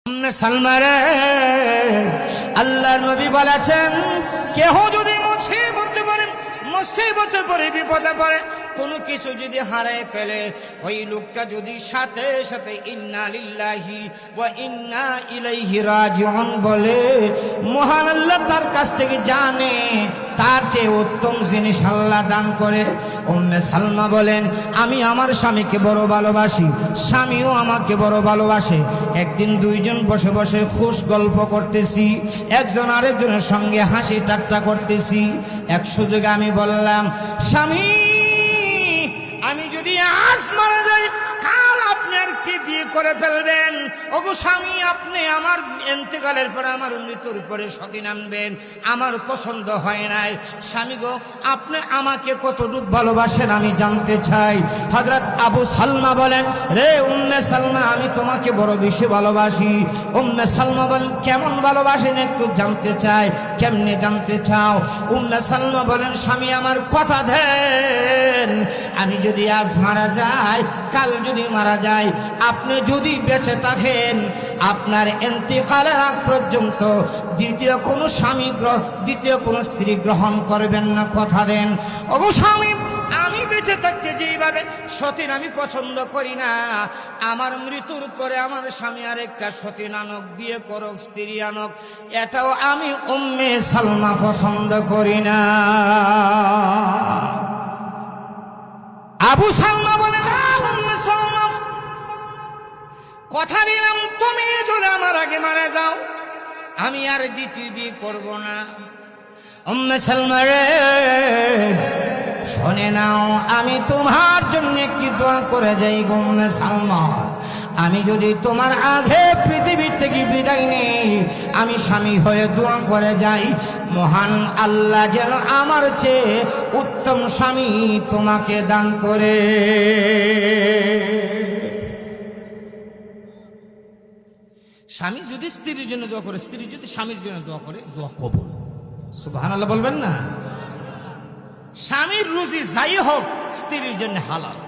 সালমারে আল্লাহর নবী বলেছেন, কেহ যদি মুসিবতে পড়ে বিপদে পড়ে, কোনো কিছু যদি হারায় ফেলে, ওই লোকটা যদি সাথে সাথে ইন্না লিল্লাহি ওয়া ইন্না ইলাইহি রাজিউন বলে, মহান আল্লাহ তার কাছ থেকে জানে তার চেয়ে উত্তম জিনিস আল্লাহ দান করে। উম্মে সালমা বলেন, আমি আমার স্বামীকে বড় ভালোবাসি, স্বামীও আমাকে বড় ভালোবাসে। একদিন দুইজন বসে বসে খুশ গল্প করতেছি, একজন আরেকজনের সঙ্গে হাসি ঠাট্টা করতেছি। এক সুযোগে আমি বললাম, স্বামী, আমি যদি আজ মারা যাই, কাল আপনি আর কি বিয়ে করে ফেলবেন? ওগো স্বামী, আপনি আমার ইন্তেকালের পরে, আমার মৃত্যুর পরে সতীন আনবেন, আমার পছন্দ হয় নাই। স্বামী গো, আপনি আমাকে কতটুকু ভালোবাসেন আমি জানতে চাই। হযরত আবু সালমা বলেন, রে উম্মে সালমা, আমি তোমাকে বড় বেশি ভালোবাসি। উম্মে সালমা বলেন, কেমন ভালোবাসেন একটু জানতে চাই। কেমনে জানতে চাও? উম্মে সালমা বলেন, স্বামী আমার কথা দেন, আমি যদি আজ মারা যাই, কাল যদি মারা যায়, আপনি যদি বেঁচে থাকেন, আপনার ইন্তেকালের আগ পর্যন্ত দ্বিতীয় কোনো স্ত্রী গ্রহণ করবেন না, কথা দেন। ওগো স্বামী, আমি বেঁচে থাকতে যেভাবে সতীন আমি পছন্দ করি না, আমার মৃত্যুর পরে আমার স্বামী আর একটা সতীন আনক, বিয়ে করুক, স্ত্রী আনক, এটাও আমি উম্মে সালমা পছন্দ করি না। আবু সালমা বলে, না উম্মে সালমা, কথা দিলাম তুমি যদি আমার আগে মারা যাও, আমি আর দ্বিতীয় বিয়ে করব না। উম্মে সালমা রে, শুনে নাও, আমি তোমার জন্য কি দোয়া করে যাই গো উম্মে সালমা। আমি যদি তোমার আগে পৃথিবী থেকে বিদায় নেই, আমি স্বামী হয়ে দোয়া করে যাই, মহান আল্লাহ যেন আমার চেয়ে উত্তম স্বামী তোমাকে দান করে। স্বামী যদি স্ত্রীর জন্য দোয়া করে, স্ত্রী যদি স্বামীর জন্য দোয়া করে, দোয়া কবুল। সুবহানাল্লাহ বলবেন না? স্বামীর রুজি যাই হোক স্ত্রীর জন্য হালাল,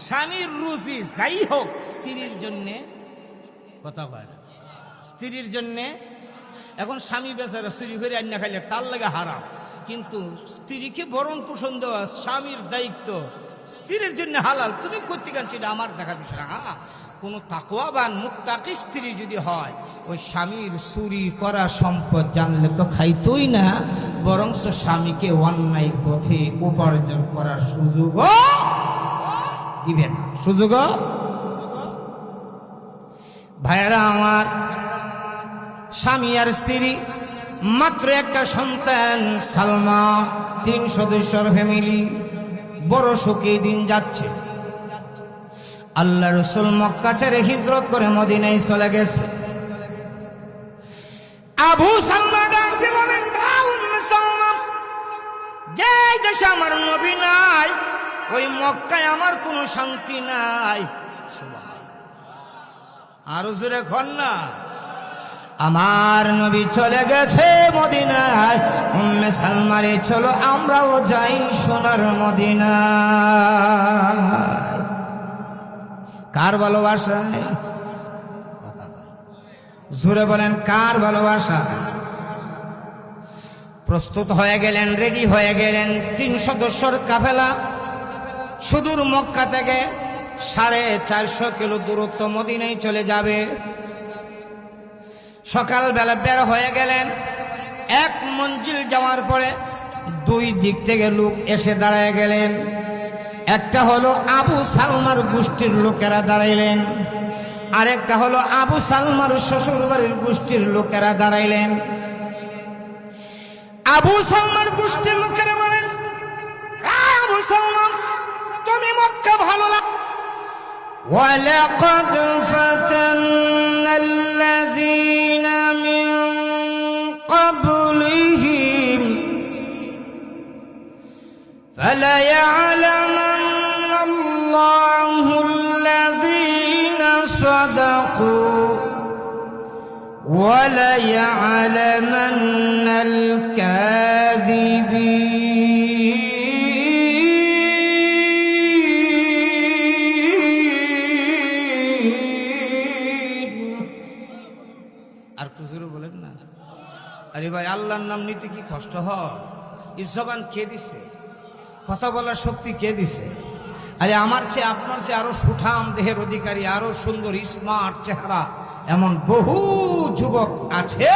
স্বামীর রুজি যাই হোক স্ত্রীর জন্য, কথা বলে না, স্ত্রীর জন্য। এখন স্বামী বেচারা চুরি করে আন্না খাইলে তার লাগে হারাম, কিন্তু স্ত্রীকে ভরণ পোষণ দেওয়া স্বামীর দায়িত্ব, স্ত্রীর জন্য হালাল। তুমি করতে গেছি, এটা আমার দেখার বিষয় না। হ্যাঁ, কোনো তাকওয়াবান মুত্তাকি স্ত্রী যদি হয়, ওই স্বামীর চুরি করা সম্পদ জানলে তো খাইতই না, বরং স্বামীকে অন্যায় পথে উপার্জন করার সুযোগও দিবে না, সুযোগও। ভাইয়েরা আমার, স্বামী আর স্ত্রী মাত্র একটা সন্তান সালমা, 3 সদস্যর ফ্যামিলি, বড় সুখে দিন যাচ্ছে। আল্লাহ রাসূল মক্কা ছেড়ে হিজরত করে মদিনায় চলে গেছে। আবু সালমা ডাকতে বলেন, উম্মে সালমা, যে দেশে আমার নবী নাই, ওই মক্কায় আমার কোনো শান্তি নাই। সুবহানাল্লাহ, আরো জোরে কর না। আমার নবী চলে গেছে মদিনায়, উম্মে সালমা রে চলো আমরাও যাই সোনার মদিনায়। কার ভালোবাসা? জোরে বলেন, কার ভালোবাসা? প্রস্তুত হয়ে গেলেন, রেডি হয়ে গেলেন। 3 সদস্যর কাফেলা সুদূর মক্কা থেকে 450 কিলো দূরত্ব মদিনায় চলে যাবে। সকালবেলা বের হয়ে গেলেন। 1 মঞ্জিল যাওয়ার পরে 2 দিক থেকে লোক এসে দাঁড়ায় গেলেন। একটা হলো আবু সালমার গোষ্ঠীর লোকেরা দাঁড়াইলেন, আরেকটা হলো আবু সালমার শ্বশুর বাড়ির গোষ্ঠীর লোকেরা দাঁড়াইলেন। আবু সালমার গোষ্ঠীর লোকেরা বলেন, আবু সালমান, তুমি মক্কা ভালো লাগে। ওয়ালাকাদ ফাতান্নাল্লাযীনা মিন ক্বাবলিহিম ফালায়া'লামান্নাল্লাহুল্লাযীনা সাদাকু ওয়ালায়া'লামান্নাল কাযিবিন। আর কুজুরে বলেন না। আরে ভাই, আল্লাহর নাম নিতে কি কষ্ট হয়? এই জবান কে দিছে? কথা বলার শক্তি কে দিছে? আরে আমার চেয়ে আপনার চেয়ে আরো সুঠাম দেহের অধিকারী, আরো সুন্দর স্মার্ট চেহারা এমন বহু যুবক আছে,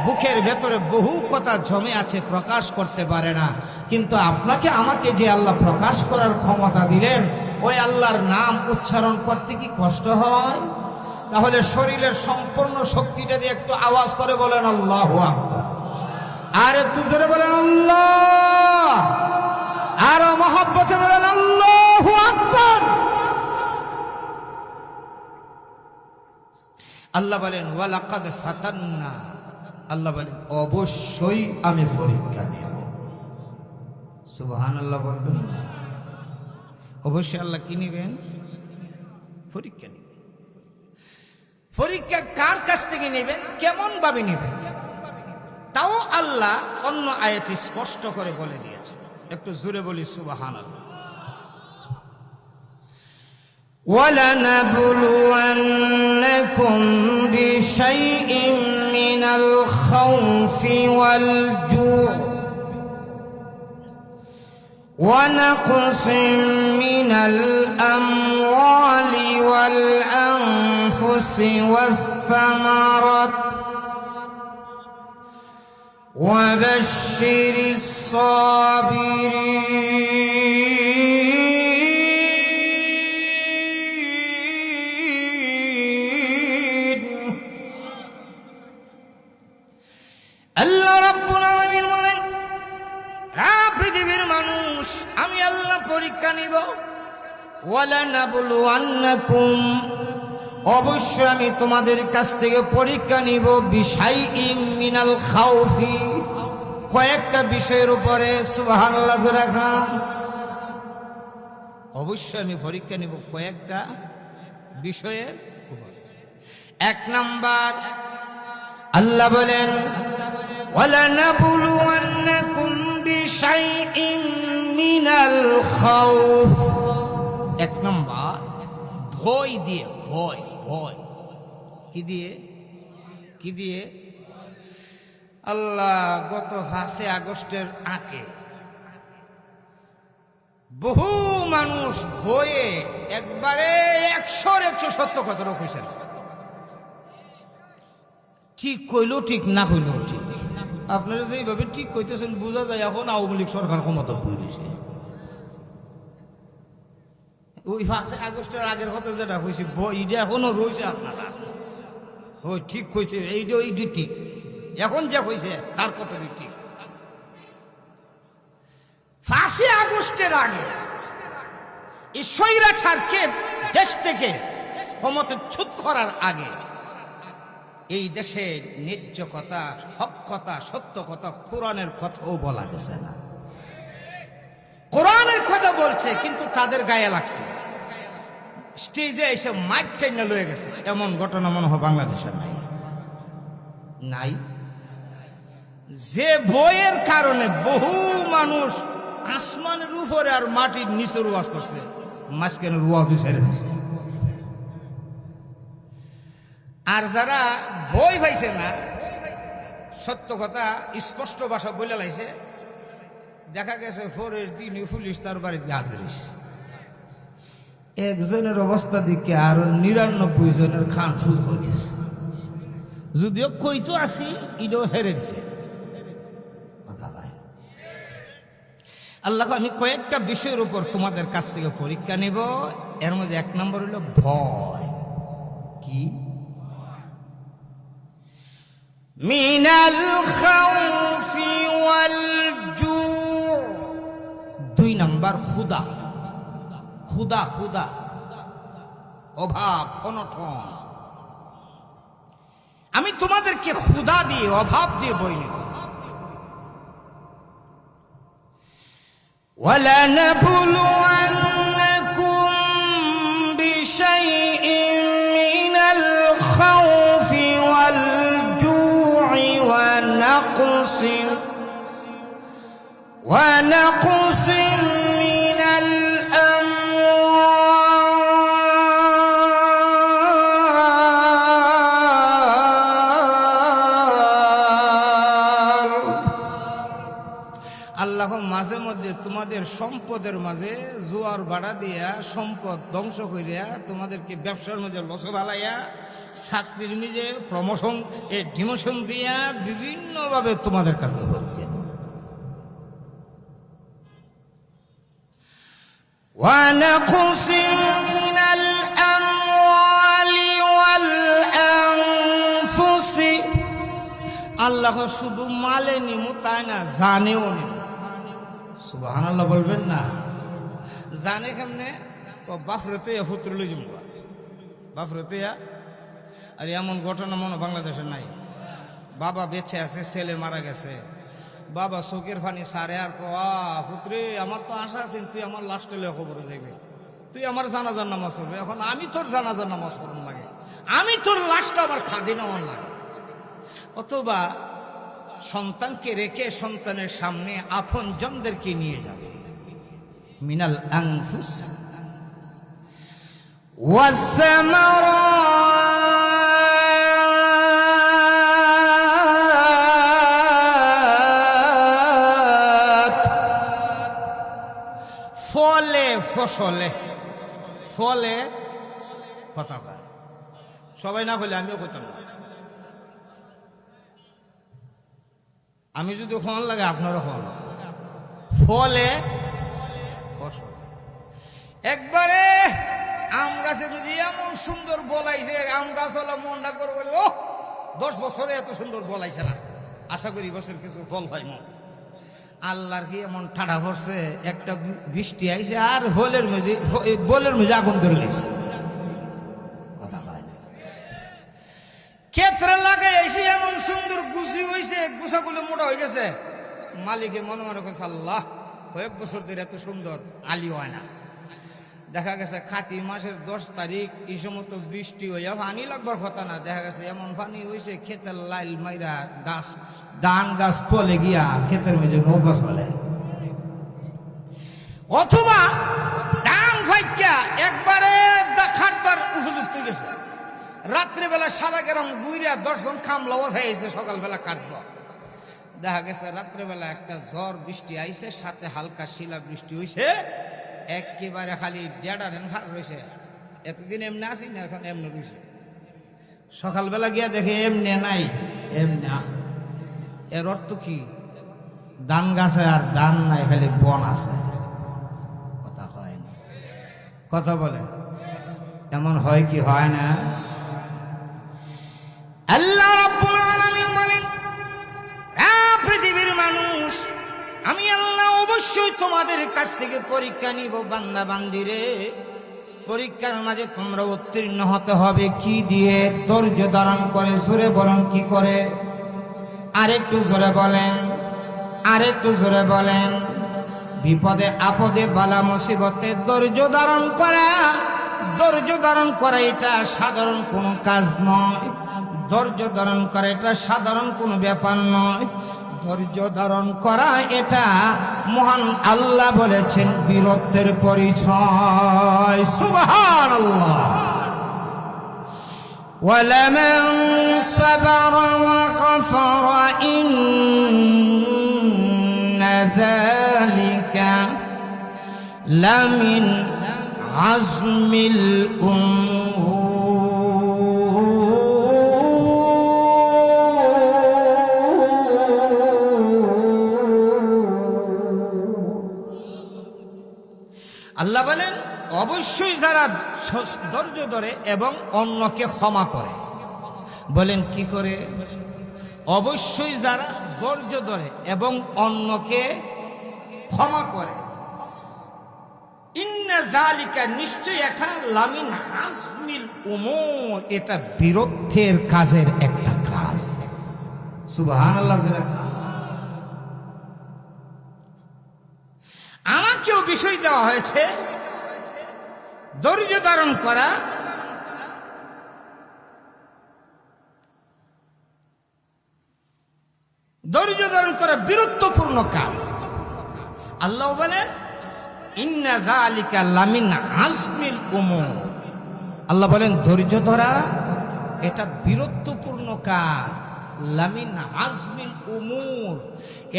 বুকের ভেতরে বহু কথা জমে আছে, প্রকাশ করতে পারে না। কিন্তু আপনাকে আমাকে যে আল্লাহ প্রকাশ করার ক্ষমতা দিলেন, ওই আল্লাহর নাম উচ্চারণ করতে কি কষ্ট হয়? তাহলে শরীরের সম্পূর্ণ শক্তিটা দিয়ে একটু আওয়াজ করে বলেন আল্লাহু আকবার। আর একটু জোরে বলেন আল্লাহ, আর মহব্বতে বলেন আল্লাহু আকবার। আল্লাহ বলেন ওয়ালাকাদ ফাতান্না, আল্লাহ বলেন অবশ্যই আমি পরীক্ষা নেব। সুবহানাল্লাহ বলবেন। অবশ্যই আল্লাহ কি নেবেন? পরীক্ষা নেবেন। পরীক্ষা কার কাছ থেকে নেবেন, কেমন ভাবে নেবেন, তাও আল্লাহ অন্য আয়াতে স্পষ্ট করে বলে দিয়েছে। একটু জোরে বলি সুবহানাল্লাহ। وَلَنَبْلُوَنَّكُمْ بِشَيْءٍ مِّنَ الْخَوْفِ وَالْجُوعِ وَنَقْصٍ مِّنَ الْأَمْوَالِ وَالْأَنفُسِ وَالثَّمَرَاتِ وَبَشِّرِ الصَّابِرِينَ। আল্লাহ রাব্বুল আলামিন বলেন, পৃথিবীর মানুষ, আমি আল্লাহ পরীক্ষা নিব। ওয়ালানাবলুয়ান্নাকুম, অবশ্যই আমি তোমাদের কাছ থেকে পরীক্ষা নিব। বিশাইইম মিনাল খাউফি, কয়েকটা বিষয়ের উপরে। সুবহানাল্লাহ জোরে খান। অবশ্যই আমি পরীক্ষা নিব কয়েকটা বিষয়ের উপরে। এক নাম্বার, আল্লাহ বলেন ওয়ালানাবলুয়ান্নাকুম বিশাইইম মিনাল খাউফ। এক নাম্বার, ভয় দিয়ে। ভয় ভয় কি দিয়ে? কি দিয়ে? আল্লাহ গত 5 আগস্টের আগে বহু মানুষ ভয়ে একবারে 100 সত্য কথা কইছেন। ঠিক কইলেও ঠিক, না কইলেও ঠিক। আপনারা যেইভাবে ঠিক কইতেছেন বোঝা যায় এখন আওয়ামী লীগ সরকার ক্ষমতা বইছে। ওই 5 আগস্টের আগের কথা যেটা কইছি, এটা এখনো রয়েছে। আপনারা ওই ঠিক কইছে, এইটা ঠিক। এখন যা কইছে তার কথাই ঠিক। 5 আগস্টের আগে এই স্বৈরাচারকে দেশ থেকে ক্ষমতাচ্যুত করার আগে এই দেশে ন্যায্য কথা, হক কথা, সত্য কথা, কোরআনের কথাও বলা গেছে না। কোরআনের কথা বলছে কিন্তু তাদের গায়ে লাগছে। স্টেজে এসে মাইক টেনে লয়ে গেছে। এমন ঘটনা মনে হয় বাংলাদেশে নাই। নাই। যে বইয়ের কারণে বহু মানুষ আসমানের উপরে আর মাটির নিচে ওয়াজ করছে, মাঝখানে ওয়াজ ছেড়ে দিছে। আর যারা বই পাইছে না, সত্য কথা স্পষ্ট ভাষা বলে লাইছে, দেখা গেছে পরের দিনই পুলিশ তার বাড়িতে হাজির হইছে। একজনের অবস্থা দিকে আরো 99 জনের খান সুজ হয়ে গেছে। যদিও কইতো আছি, ইডো ছেড়ে দিছে। কথা ভাই, আল্লাহ আমি কয়েকটা বিষয়ের উপর তোমাদের কাছ থেকে পরীক্ষা নেব। এর মধ্যে এক নম্বর হলো ভয়। কি? মিনাল খাউফি ওয়াল জু। 2 নাম্বার ক্ষুধা। ক্ষুধা ক্ষুধা, অভাব, অনটন। আমি তোমাদেরকে ক্ষুধা দিয়ে, অভাব দিয়ে বই নেব। وَلَنَبْلُوَنَّكُمْ بِشَيْءٍ مِّنَ الْخَوْفِ وَالْجُوعِ وَنَقْصٍ مِّنَ দেখো মাঝে মধ্যে তোমাদের সম্পদের মাঝে জোয়ার বাড়া দিয়া সম্পদ ধ্বংস করিয়া তোমাদেরকে ব্যবসার মাঝে লস বালাইয়া চাকরির মাঝে প্রমোশন ডিমোশন দিয়া বিভিন্নভাবে তোমাদের কাছে করবে। ونقص من الأموال والأنفس আল্লাহ শুধু মালে নিমু তাই না, জানেও নিমু। সুবহানাল্লাহ বলবেন না? জানে কেমনে? বাফরতে পুত্র লই যাবো, বাফরতে। আর এমন ঘটনা মনে বাংলাদেশে নাই। বাবা বেঁচে আছে, ছেলে মারা গেছে, বাবা চোখের পানি সারে আর পুত্রে আমার তো আশা আছে তুই আমার লাস্টে খবরে যাইবে, তুই আমার জানাজার নামাজ পড়বে, এখন আমি তোর জানাজার নামাজ পড়ুন লাগে, আমি তোর লাশটা আমার খাদি নেওয়ার লাগে। অথবা সন্তানকে রেখে সন্তানের সামনে আপন জনদেরকে নিয়ে যাবে। মিনাল আনফুস ওয়াস-সামারাত, ফলে ফসলে, ফলে কথা কয় সবাই না বলে আমিও কইতাম না। আমি যদি ফোন লাগে আপনারও ফোন, ফলে ফসল। একবারে আম গাছের মধ্যে এমন সুন্দর বলাইছে, আম গাছ হলো মনটা করে বলে ও 10 বছরে এত সুন্দর বলাইছে না, আশা করি বছর কিছু ফল হয় মন। আল্লাহর কি এমন ঠাডা পড়ছে, একটা বৃষ্টি আইছে আর বলের মেঝে আগুন ধরে লেগেছে। কথা হয় না, ক্ষেত্রে লাগে এসে এমন সুন্দর গুছি হয়েছে, গুছাগুলো মোটা হয়ে গেছে। মালিকে মনে মনে করছে আল্লাহ কয়েক বছর ধরে এত সুন্দর আলি হয় না। দেখা গেছে কাতি মাসের 10 তারিখ এই সমস্ত বৃষ্টি হইয়া পানি লাগবার কথা না, দেখা গেছে এমন পানি হয়েছে ক্ষেতের লাইল মাইরা গাছ, ধান গাছ ফলে গিয়া ক্ষেতের মেঝে নৌকা চলে। অথবা ধান ফাইকা একবারে খাটবার উপযুক্ত গেছে, রাত্রেবেলা সারা গ্রাম গুইরা 10 জন খামলা বসাইছে, সকালবেলা কাটব। দেখা গেছে রাত্রেবেলা একটা ঝড় বৃষ্টি আইছে, সাথে হালকা শিলা বৃষ্টি হয়েছে, একেবারে খালি ডেডারেন খার রয়েছে। এতদিন এমনি আসি না, এখন এমনি রয়েছে। সকালবেলা গিয়া দেখে এমনি নাই, এমনি আছে। এর অর্থ কি? ধান গাছে আর ধান নাই, খালি বন আছে। কথা হয় না, কথা বলেন এমন হয় কি হয় না? আল্লাহ রাব্বুল আলামিন বলেন, পৃথিবীর মানুষ, আমি আল্লাহ অবশ্যই তোমাদের কাছ থেকে পরীক্ষা নিব বান্দা বান্দিরে। পরীক্ষার মাঝে তোমরা উত্তীর্ণ হতে হবে কি দিয়ে? ধৈর্য ধারণ করে। জোরে বলেন কি করে? আরেকটু জোরে বলেন, আরেকটু জোরে বলেন। বিপদে আপদে বালা মুসিবতে ধৈর্য ধারণ করা, ধৈর্য ধারণ করা এটা সাধারণ কোনো কাজ নয়। ধৈর্য ধারণ করা এটা সাধারণ কোনো ব্যাপার নয়। ধৈর্য ধারণ করা এটা মহান আল্লাহ বলেছেন বীরত্বের পরিচয়। সুবহানাল্লাহ। ওয়ালামান সাবারা ওয়া গাফারা ইন্না যালিকা লামিন আজমিল উমুর। আল্লাহ বলেন অবশ্যই যারা ধৈর্য ধরে এবং অন্যকে ক্ষমা করে। বলেন কি করে? অবশ্যই যারা ধৈর্য ধরে এবং অন্যকে ক্ষমা করে। ইন্না যালিকা, নিশ্চয় এটা লামিন আজমিল উমুর, এটা বীরত্বের কাজের একটা কাজ। সুবহানাল্লাহ। আমাকেও বিষয় দেওয়া হয়েছে ধৈর্য ধারণ করা, ধৈর্য ধারণ করা বীরত্বপূর্ণ কাজ। আল্লাহ বলেন ইন্না যালিকা লামিন আজমিল উমুর। আল্লাহ বলেন ধৈর্য ধরা এটা বীরত্বপূর্ণ কাজ। লামিন আজমিল উমুর,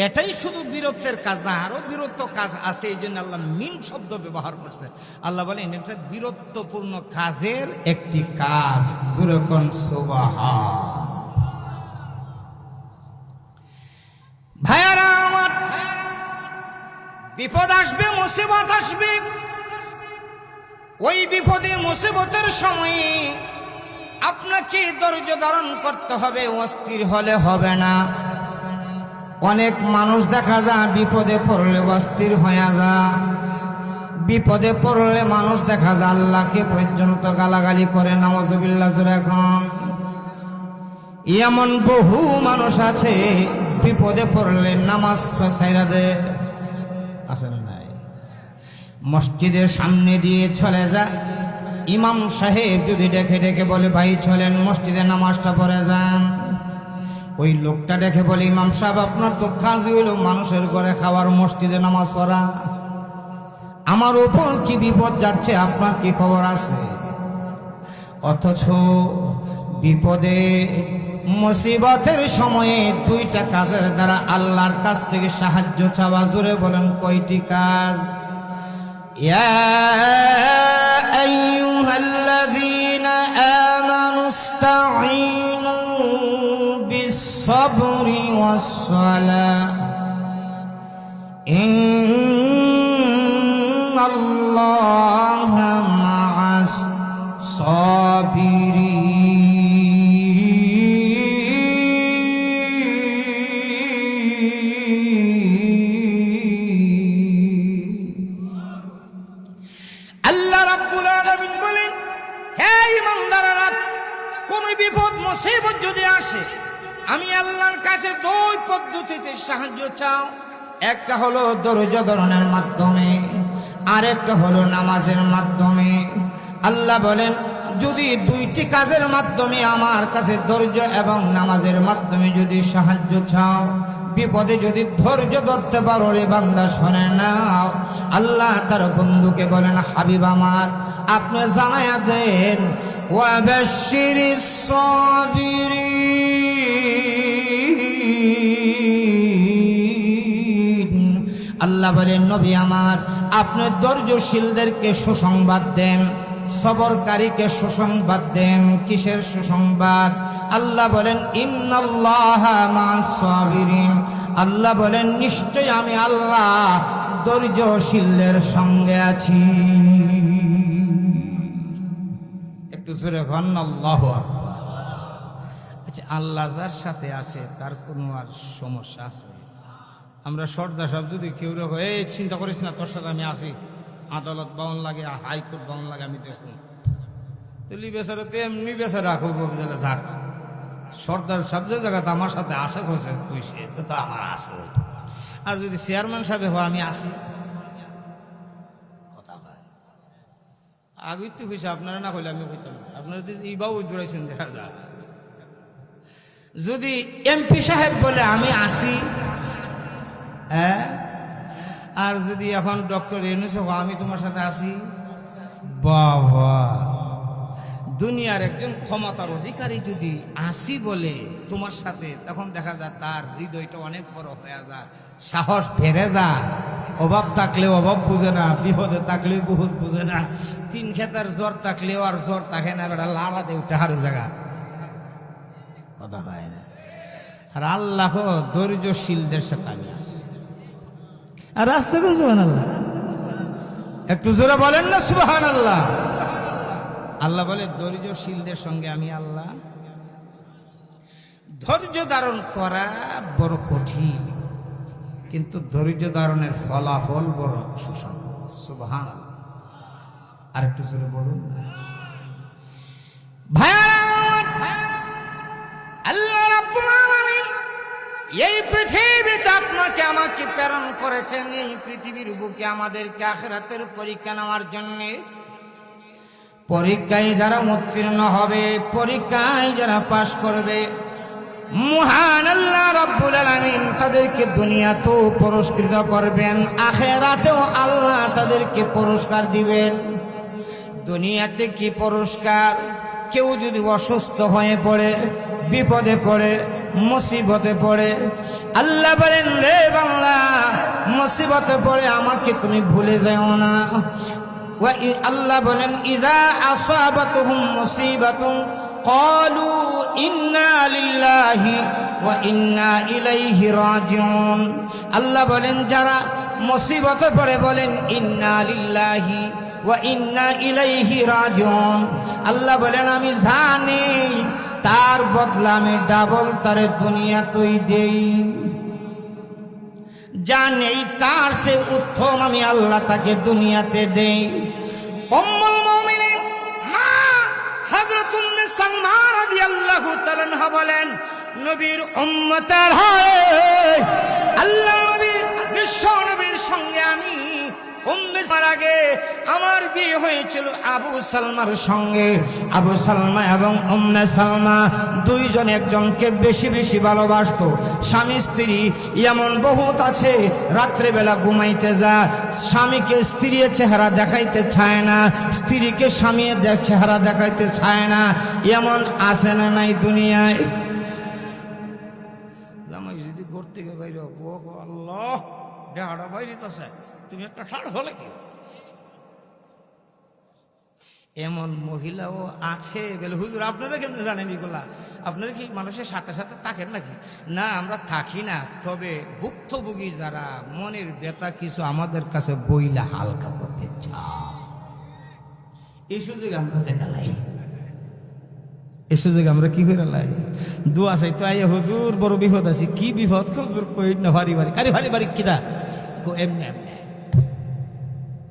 এটাই শুধু বীরত্বের কাজ না, আরো বীরত্ব কাজ আছে, এই জন্য আল্লাহ মিন শব্দ ব্যবহার করছে। আল্লাহ বলেন এটা বীরত্বপূর্ণ কাজের একটি কাজ। জোরে কোন সুবহান। ভাইয়ারা আমার, বিপদ আসবে, মুসিবত আসবে, ওই বিপদে মুসিবতের সময়ে আপনাকে ধৈর্য ধারণ করতে হবে, অস্থির হলে হবে না। অনেক মানুষ দেখা যায় বিপদে পড়লে অস্থির হয়ে যায়, বিপদে পড়লে মানুষ দেখা যায় আল্লাহকে পর্যন্ত গালাগালি করে, নাউযুবিল্লাহ। এখন এমন বহু মানুষ আছে বিপদে পড়লে নামাজ ছাইরা দেয়, আছে না নাই? মসজিদের সামনে দিয়ে চলে যায়, ইমাম সাহেব যদি ডেকে ডেকে বলে ভাই চলেন মসজিদে নামাজটা পড়ে যান, ওই লোকটা দেখে বলে ইমাম সাহেব আপনার তো কাজ হইল মানুষের ঘরে খাওয়ার, মসজিদে নামাজ পড়া, আমার উপর কি বিপদ যাচ্ছে, আপনার কি খবর আছে? অথচ বিপদে মুসিবতের সময়ে দুইটা কাজের দ্বারা আল্লাহর কাছ থেকে সাহায্য চাওয়া। জোরে বলেন কয়টি কাজ? ইয়া আইয়ুহাল্লাযীনা আমানু ইসতাঈনু বিস-সাবরি ওয়াস-সালাহ ইন্নাল্লাহা মা'আস সাবিরিন। আল্লাহ রাব্বুল আলামিন বলেন, হে ঈমানদাররা, কোন বিপদ মুসিবত যদি আসে আমি আল্লাহর কাছে দুই পদ্ধতিতে সাহায্য চাও। একটা হলো ধৈর্য ধারণের মাধ্যমে, আর একটা হলো নামাজের মাধ্যমে। আল্লাহ বলেন যদি দুইটি কাজের মাধ্যমে আমার কাছে ধৈর্য এবং নামাজের মাধ্যমে যদি সাহায্য চাও, বিপদে যদি ধৈর্য ধরতে পারো রে বান্দা শোনে নাও। আল্লাহ তার বন্ধুকে বলেন হাবিব আমার আপনি জানায়া দেন ওয়াবাশশিরিস সাবিরিন। আল্লাহ বলেন নবী আমার আপনি ধৈর্যশীলদেরকে সুসংবাদ দেন, সবরকারীকে সুসংবাদ দেন। কিসের সুসংবাদ? আল্লাহ বলেন ইন্নাল্লাহা মা'আস সাবিরিন। আল্লাহ বলেন নিশ্চয় আমি আল্লাহ ধৈর্যশীলদের সঙ্গে আছি। একটু জোরে বলেন আল্লাহু আকবার। আচ্ছা, আল্লাহ যার সাথে আছে তার কোনো আর সমস্যা আছে? আমরা সর্দার সাহেব যদি কেউ রেখো এই চিন্তা করিস না তোর সাথে আমি আসি, আদালত বাউন লাগে, হাইকোর্ট বাউন লাগে, আমি দেখুন তুলি বেচারা তো এমনি বেচা রাখো থাক। সর্দার সাহেব যে জায়গাতে আমার সাথে আসে খোঁজে কইছে তো আমার আসে। আর যদি চেয়ারম্যান সাহেব হয় আমি আসি, কথা হয় আগে তো কইছে আপনারা না কইলে আমি কইতাম, আপনারা এই বাবু দূরাইছেন দেখা যায়। যদি এমপি সাহেব বলে আমি আসি, হ্যাঁ, আর যদি এখন ডক্টর ইউনূস আমি তোমার সাথে আসি, বাবা দুনিয়ার একজন ক্ষমতার অধিকারী যদি আসি বলে তোমার সাথে, তখন দেখা যায় তার হৃদয়টা অনেক বড় হয়ে যায়, সাহস বেড়ে যায়। অভাব থাকলে অভাব বুঝে না, বিপদে থাকলে বহুত বুঝে না, তিন খেতার জ্বর থাকলেও আর জ্বর থাকে না, বেটা লাড়া দে উঠে হারু জায়গা কথা হয় না। আর আল্লাহ ধৈর্যশীলদের সাথে আমি আসি। আর রাস্তা কোন সুবহানাল্লাহ, একটু জোরে বলেন না সুবহানাল্লাহ। আল্লাহ বলে ধৈর্যশীলদের সঙ্গে আমি আল্লাহ। ধৈর্য ধারণ করা বড় কঠিন, কিন্তু ধৈর্য ধারণের ফলাফল বড় সুস্বাদু। সুবহানাল্লাহ। আর একটু জোরে বলুন ভাইরা। আল্লাহ রাব্বুল আলামিন এই পৃথিবীতে আপনাকে আমাকে প্রেরণ করেছেন, এই পৃথিবীর বুকে আমাদেরকে আখিরাতের পরীক্ষা নেওয়ার জন্য। পরীক্ষায় যারা উত্তীর্ণ হবে, পরীক্ষায় যারা পাশ করবে, মহান আল্লাহ রাব্বুল আলামিন তাদেরকে দুনিয়াতেও পুরস্কৃত করবেন, আখিরাতেও আল্লাহ তাদেরকে পুরস্কার দিবেন। দুনিয়াতে কি পুরস্কার? কেউ যদি অসুস্থ হয়ে পড়ে, বিপদে পড়ে, মুসিবতে পড়ে, আল্লাহ বলেন রে বান্দা মুসিবতে পড়ে আমাকে তুমি ভুলে যাও না। আল্লাহ বলেন ইজা আসাবাতুহুম মুসিবাতুন ক্বালু ইন্না লিল্লাহি ওয়া ইন্না ইলাইহি রাজিউন। আল্লাহ বলেন যারা মুসিবতে পড়ে বলেন ইন্না লিল্লাহি ওয়া ইন্না ইলাইহি রাজিউন। আল্লাহ বলেন আমি জানি তার বদলা আমি ডাবল তারে দুনিয়াতেই দেই, জানি তার সে উত্তম আমি আল্লাহ তাকে দুনিয়াতে দেই। উম্মুল মুমিনিন মা হযরত উম্মে সালমা রাদিয়াল্লাহু তাআলা আনহা বলেন নবীর উম্মতের হয়ে আল্লাহ নবী বিশ্ব নবীর সঙ্গে আমি উম্মে সালমার আগে আমার বিয়ে হয়েছিল আবু সালমার সঙ্গে। আবু সালমা এবং উম্মে সালমা দুইজন একজনকে বেশি বেশি ভালোবাসতো। স্বামী স্ত্রী এমন বহুত আছে রাত্রেবেলা ঘুমাইতে যা স্বামীকে স্ত্রীর চেহারা দেখাইতে চায় না, স্ত্রীকে স্বামীর চেহারা দেখাইতে চায় না, এমন আছে না নাই দুনিয়ায়? জামাই যদি ঘর থেকে বাইর আল্লাহ দেহাটা বাইরিতেছে তুমি একটা ঠাড় হলে কি? এমন মহিলাও আছে বলে হুজুর আপনারা কেমন জানেন এগুলা? আপনারা কি মানুষের সাথে সাথে থাকেন নাকি? না আমরা থাকি না, তবে ভুক্তভোগী যারা মনের ব্যথা কিছু আমাদের কাছে বইলা হালকা করতে চায় এই সুযোগে আমরা জেনে লাই, এই সুযোগে আমরা কি করে লাই দোয়া চাই তো আইয়া হুজুর বড় বিপদ আছে। কি বিপদ? হুজুর কই না ভারী ভারী আরে ভারী ভারী কিনা এমনি এমনি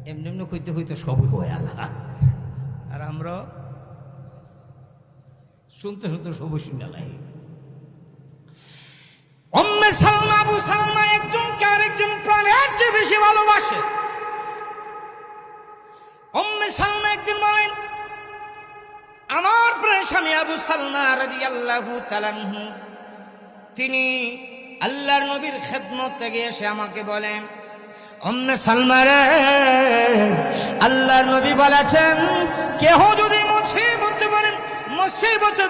এমনি এমনি কইতে কইতে সবই হয়ে আল্লাহ, আর আমরা শুনতে শুনতে সবই শুনে লাই। উম্মে সালমা আবু সালমা একজনকে আরেকজন প্রাণের চেয়ে বেশি ভালোবাসে। উম্মে সালমা একদিন বলেন আমার প্রাণ স্বামী আবু সালমা রাদিয়াল্লাহু তাআলা আনহু তিনি আল্লাহর নবীর খেদমতে গিয়ে এসে আমাকে বলেন উম্মে সালমা রে আল্লাহর নবী বলেছেন কেহ যদি মুসিবতে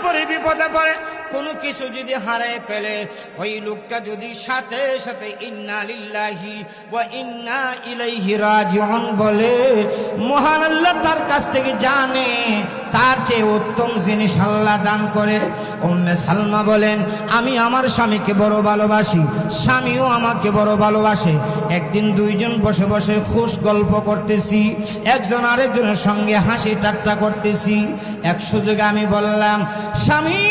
পড়ে বিপদে পড়ে কোনো কিছু যদি হারায় ফেলে ওই লোকটা যদি সাথে সাথে ইন্না লিল্লাহি ওয়া ইন্না ইলাইহি রাজিউন বলে মহান আল্লাহ তার কাছ থেকে জানে তার চেয়ে উত্তম জিনিস আল্লাহ দান করে। উম্মে সালমা বলেন আমি আমার স্বামীকে বড় ভালোবাসি, স্বামীও আমাকে বড় ভালোবাসে। একদিন দুইজন বসে বসে খুশ গল্প করতেছি, একজন আরেকজনের সঙ্গে হাসি ঠাট্টা করতেছি। এক সুযোগে আমি বললাম স্বামী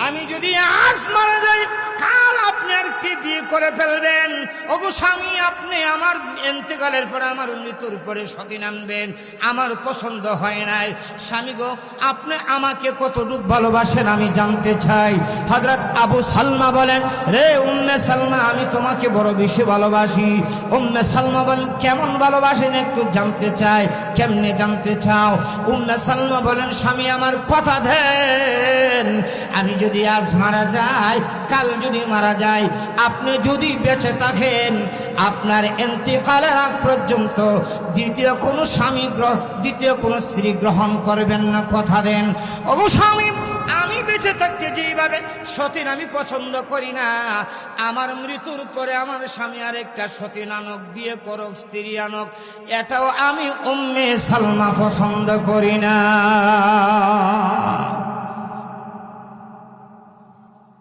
আমি যদি আজ মারা যাই কাল আপনি আর কি বিয়ে করে ফেলবেন? ওগো স্বামী আপনি আমার ইন্তেকালের পরে আমার মৃত্যুর পরে সতীন আনবেন, আমার পছন্দ হয় নাই। স্বামী গো আপনি আমাকে কতটুকু ভালোবাসেন আমি জানতে চাই। হযরত আবু সালমা বলেন রে উম্মে সালমা আমি তোমাকে বড় বেশি ভালোবাসি। উম্মে সালমা বলেন কেমন ভালোবাসেন একটু জানতে চাই। কেমনে জানতে চাও? উম্মে সালমা বলেন স্বামী আমার কথা দেন আমি যদি আজ মারা যাই কাল যদি মারা যায় আপনি যদি বেঁচে থাকেন আপনার ইন্তেকালের আগ পর্যন্ত দ্বিতীয় কোনো স্ত্রী গ্রহণ করবেন না, কথা দেন। ওগো স্বামী আমি বেঁচে থাকতে যেভাবে সতীন আমি পছন্দ করি না, আমার মৃত্যুর পরে আমার স্বামী আর একটা সতীন আনক, বিয়ে করক, স্ত্রী আনক, এটাও আমি উম্মে সালমা পছন্দ করি না।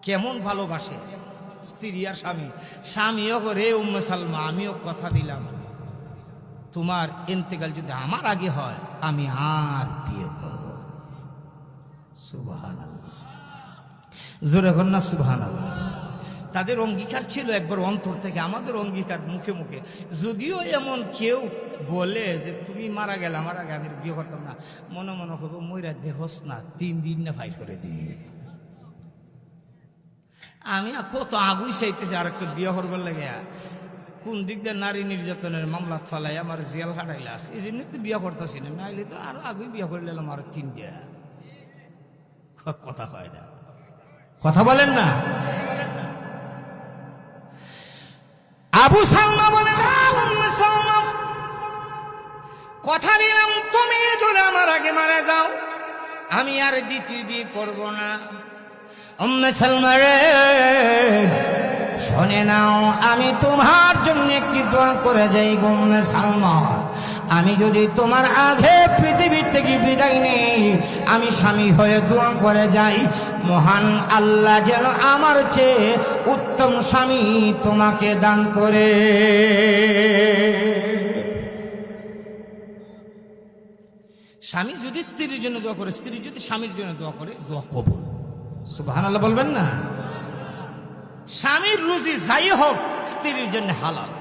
কেমন ভালোবাসে স্ত্রী আর স্বামী। স্বামীও রে উম্মে সালমা আমিও কথা দিলাম তোমার ইন্তেকাল যদি আমার আগে হয় আমি আর বিয়ে করব। সুবহানাল্লাহ, জোরে কর না সুবহানাল্লাহ। তাদের অঙ্গীকার ছিল একবার অন্তর থেকে, আমাদের অঙ্গীকার মুখে মুখে। যদিও এমন কেউ বলে যে তুমি মারা গেলে আমার আগে আমি বিয়ে করতাম না, মনে মনে করবো মইরা দেহস না 3 দিন না ফাইল করে দিয়ে আমি কত আগুই চাইতেছি আর একটা বিয়ে করবার লাগে। কোন দিক দিয়ে নারী নির্যাতনের মামলা ফেলাই আমার জেল খাটাইলে আছে, এই জন্য তো বিয়ে করতেছি না, নাইলে তো আরো আগুই বিয়ে করে নিলাম আরো 3টা। কথা হয় না, কথা বলেন না। আবু সালমা বলেন উম্মে সালমা কথা দিলাম তুমি যদি আমার আগে মারা যাও আমি আর দ্বিতীয় বিয়ে করব না। উম্মে সালমা রে, শুনে নাও, আমি তোমার জন্য একটি দোয়া করে যাই গো উম্মে সালমা। আমি যদি তোমার আগে পৃথিবী থেকে বিদায় নেই, আমি স্বামী হয়ে দোয়া করে যাই, মহান আল্লাহ যেন আমার চেয়ে উত্তম স্বামী তোমাকে দান করে। স্বামী যদি স্ত্রীর জন্য দোয়া করে, স্ত্রী যদি স্বামীর জন্য দোয়া করে, দোয়া কবুল। সুবহানাল্লাহ বলবেন না? স্বামীর রুজি যাই হোক স্ত্রীর জন্য হালাল,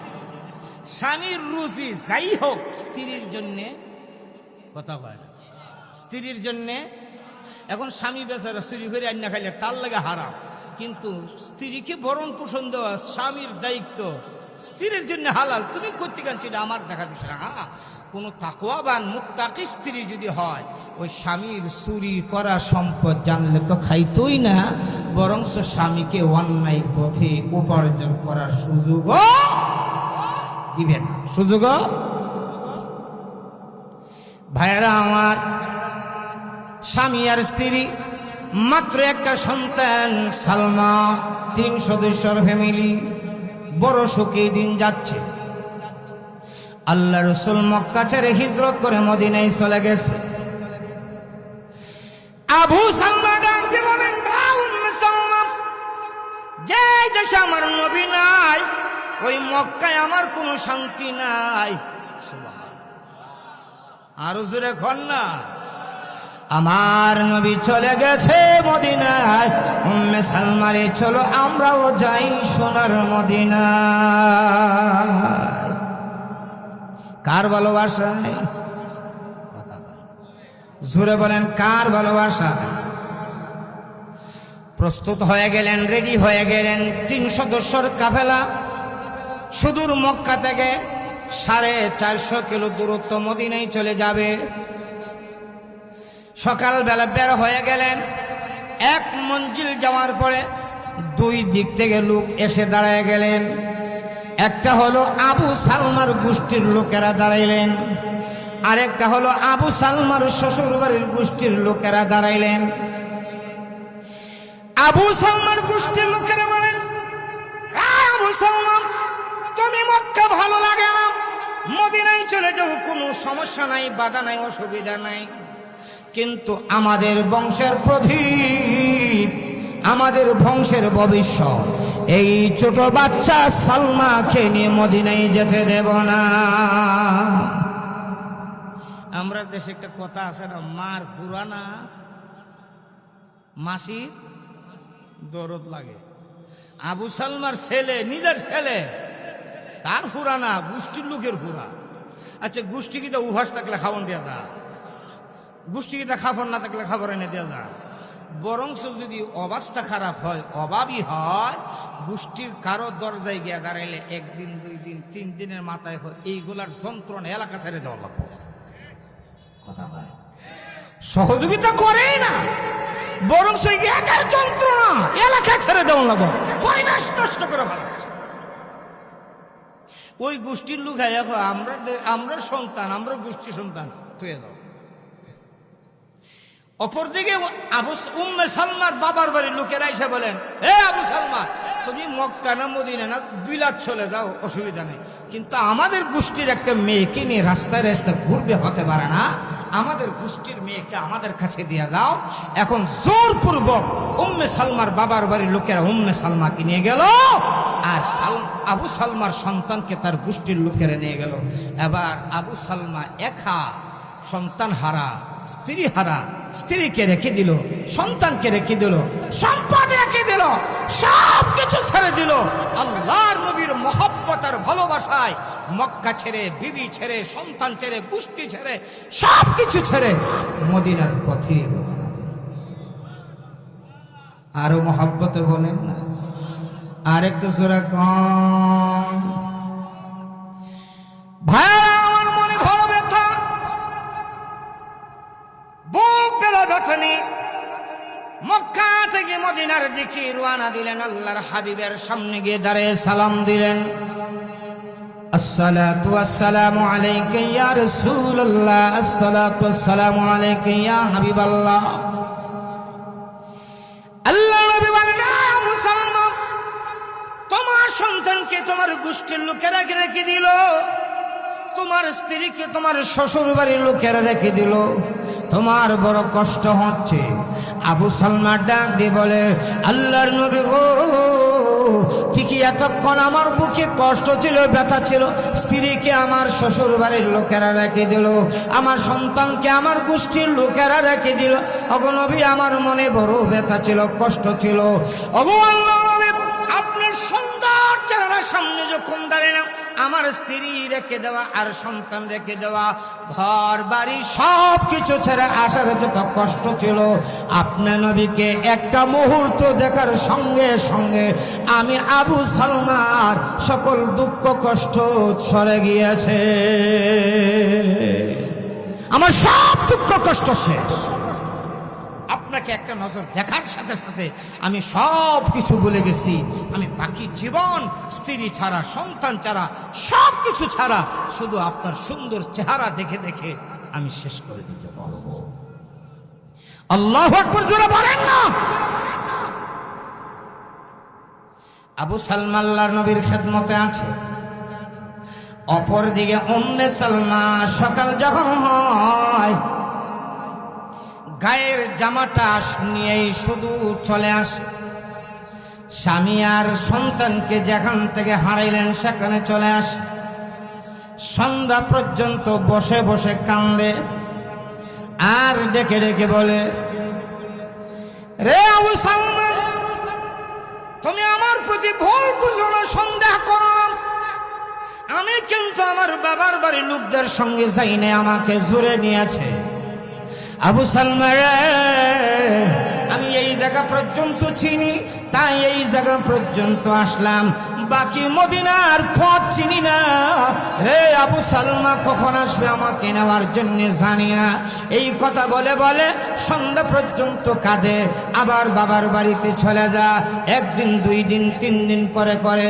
স্বামীর রুজি যাই হোক স্ত্রীর জন্যে কথা হয় না, স্ত্রীর জন্যে। এখন স্বামী বেচারা চুরি করে আন্না খাইলে তার লাগে হারাম, কিন্তু স্ত্রীকে ভরণ পোষণ দেওয়া স্বামীর দায়িত্ব, স্ত্রীর জন্য হালাল। তুমি করতে গেছিলে আমার দেখার বিষয়। হ্যাঁ, কোনো তাকওয়াবান মুত্তাকি স্ত্রী যদি হয়, ওই স্বামীর চুরি করা সম্পদ জানলে তো খাইতই না, বরং স্বামীকে অন্যায় পথে উপার্জন করার সুযোগও দিবে না, সুযোগও। ভাইয়েরা আমার, স্বামী আর স্ত্রী মাত্র একটা সন্তান সালমা, 3 সদস্যর ফ্যামিলি, বড় সুখী দিন যাচ্ছে। আল্লাহ রাসূল মক্কা ছেড়ে হিজরত করে মদিনায় চলে গেছে। আবু সালমা ডাকতে বলেন, উম্মে সালমা, যে দেশে আমার নবী নাই, ওই মক্কায় আমার কোনো শান্তি নাই। সুবহানাল্লাহ, আরো জোরে খন না। আমার নবী চলে গেছে মদিনায়, উম্মে সালমা রে চলো আমরাও যাই সোনার মদিনায়। কার ভালোবাসায়? জোরে বলেন, কার ভালোবাসা? প্রস্তুত হয়ে গেলেন, রেডি হয়ে গেলেন। 3 সদস্যর কাফেলা সুদূর মক্কা থেকে 450 কিলো দূরত্ব মদিনায় চলে যাবে। সকালবেলা বের হয়ে গেলেন। 1 মঞ্জিল যাওয়ার পরে 2 দিক থেকে লোক এসে দাঁড়ায় গেলেন। একটা হলো আবু সালমার গোষ্ঠীর লোকেরা দাঁড়াইলেন, আরেকটা হলো আবু সালমার শ্বশুর বাড়ির গোষ্ঠীর লোকেরা দাঁড়াইলেন। আবু সালমার গোষ্ঠীর লোকেরা বলেন, আবু সালমা, তুমি মক্কা ভালো লাগে না, মদিনায় চলে যাও, কোনো সমস্যা নাই, বাধা নাই, অসুবিধা নাই, কিন্তু আমাদের বংশের প্রদীপ, আমাদের বংশের ভবিষ্যৎ, এই ছোট বাচ্চা সালমাকে নিয়ে মদিনায় যেতে দেব না। আমরা দেশে একটা কথা আছে না, মার ফুরানা মাসির দরদ লাগে। আবু সালমার ছেলে, নিজের ছেলে, তার ফুরানা, গোষ্ঠীর লোকের ফুরা। আচ্ছা, গোষ্ঠী কিতা উভাস থাকলে খাবন দেওয়া যায়, গোষ্ঠী কিতা খাবার না থাকলে খাবার এনে দেওয়া যায়। বরংস যদি অবস্থা খারাপ হয়, অভাবী হয়, গোষ্ঠীর কারো দরজায় গিয়া দাঁড়াইলে 1 দিন 2 দিন 3 দিনের মাথায় হয়, এইগুলার যন্ত্রণা এলাকা ছেড়ে দেওয়া লাগবে। কথা হয়, সহযোগিতা করে না, বরং সেই একার যন্ত্রণা এলাকা ছেড়ে দেওয়া লাগবে, পরিবেশ নষ্ট করে ভালো। ওই গোষ্ঠীর লোক আমরা সন্তান, আমরা গোষ্ঠী সন্তান তুই যাও। অপরদিকে উম্মে সালমার বাবার বাড়ির লোকেরা এসে বলেন, হে আবু সালমা, তুমি মক্কা না মদিনা না বিলাত চলে যাও, অসুবিধা নেই, কিন্তু আমাদের গোষ্ঠীর একটা মেয়েকে নিয়ে রাস্তায় রাস্তায় ঘুরবে হতে পারে না, আমাদের গোষ্ঠীর মেয়েকে আমাদের কাছে দিয়ে যাও। এখন জোরপূর্বক উম্মে সালমার বাবার বাড়ির লোকেরা উম্মে সালমাকে নিয়ে গেল, আর আবু সালমার সন্তানকে তার গোষ্ঠীর লোকেরা নিয়ে গেল। এবার আবু সালমা একা, সন্তান হারা, স্ত্রী হারা, স্ত্রীকে রেখে দিল, সন্তানকে রেখে দিল, সম্পদ রেখে দিল, সব কিছু ছেড়ে দিল। আল্লাহর নবীর মহব্বত আর ভালোবাসায় মক্কা ছেড়ে, বিবি ছেড়ে, সন্তান ছেড়ে, গোষ্ঠী ছেড়ে, সব কিছু ছেড়ে মদিনার পথে রওনা দিল। আরো মহব্বতে বলেন না, আর একটু জোরে কম। ভাই, আমার মনে বড় ব্যথা, বুক বেলা ব্যথানি। মক্কা থেকে মদিনার দিকে রওনা দিলেন। আল্লাহর হাবিবের সামনে গিয়ে দাঁড়িয়ে সালাম দিলেন, আসসালাতু ওয়াসসালামু আলাইকা ইয়া রাসূলুল্লাহ, আসসালাতু ওয়াসসালামু আলাইকা ইয়া হাবিবাল্লাহ। আল্লাহ নবী তোমাকে তোমার গোষ্ঠীর লোকেরা রেখে দিল, তোমার স্ত্রীকে তোমার শ্বশুর বাড়ির লোকেরা রেখে দিল, তোমার বড় কষ্ট হচ্ছে। আবু সালমা ডাক দিয়ে বলে, আল্লাহর নবী গো, ঠিকই এতক্ষণ আমার বুকে কষ্ট ছিল, ব্যথা ছিল, স্ত্রীকে আমার শ্বশুর বাড়ির লোকেরা রেখে দিল, আমার সন্তানকে আমার গোষ্ঠীর লোকেরা রেখে দিল। ওগো নবী, আমার মনে বড় ব্যথা ছিল, কষ্ট ছিল। ওগো আল্লাহর নবী, আপনার সুন্দর চেহারার সামনে যখন দাঁড়ালাম, আমার স্ত্রী রেখে দেওয়া আর সন্তান রেখে দেওয়া, ঘর বাড়ি সব কিছু ছেড়ে আসার যত কষ্ট ছিল, আপনার নবীকে একটা মুহূর্ত দেখার সঙ্গে সঙ্গে আমি আবু সালমার সকল দুঃখ কষ্ট সরে গিয়েছে, আমার সব দুঃখ কষ্ট শেষ। আপনাকে একটা নজর দেখার সাথে সাথে আমি সব কিছু ভুলে গেছি। আমি বাকি জীবন স্ত্রী ছাড়া, সন্তান ছাড়া, সব কিছু ছাড়া শুধু আপনার সুন্দর চেহারা দেখে দেখে আমি শেষ করে দিতে পারবো। আল্লাহু আকবার জোরে বলেন না। আবু সালমা আল্লাহর নবীর খেদমতে আছে। অপরদিকে উম্মে সালমা সকাল যখন হয়, গায়ের জামাটা নিয়েই শুধু চলে আসে, স্বামী আর সন্তানকে যেখান থেকে হারাইলেন সেখানে চলে আসে। সন্ধ্যা পর্যন্ত বসে বসে কান্দে আর ডেকে ডেকে বলে, রে আবু সালমা, তুমি আমার প্রতি ভুল বুঝো না, সন্দেহ করো না, আমি কিন্তু আমার বাবার বাড়ির লোকদের সঙ্গে যাই না, আমাকে জুড়ে নিয়েছে। আবু সালমা রে, আমি এই জায়গা পর্যন্ত চিনি, তাই এই জায়গা পর্যন্ত আসলাম, বাকি মদিনার পথ চিনি না। রে আবু সালমা, কখন আসবে আমাকে নেওয়ার জন্য জানি না। এই কথা বলে বলে সন্ধ্যা পর্যন্ত কাঁদে, আবার বাবার বাড়িতে চলে যা। একদিন, 2 দিন, 3 দিন করে করে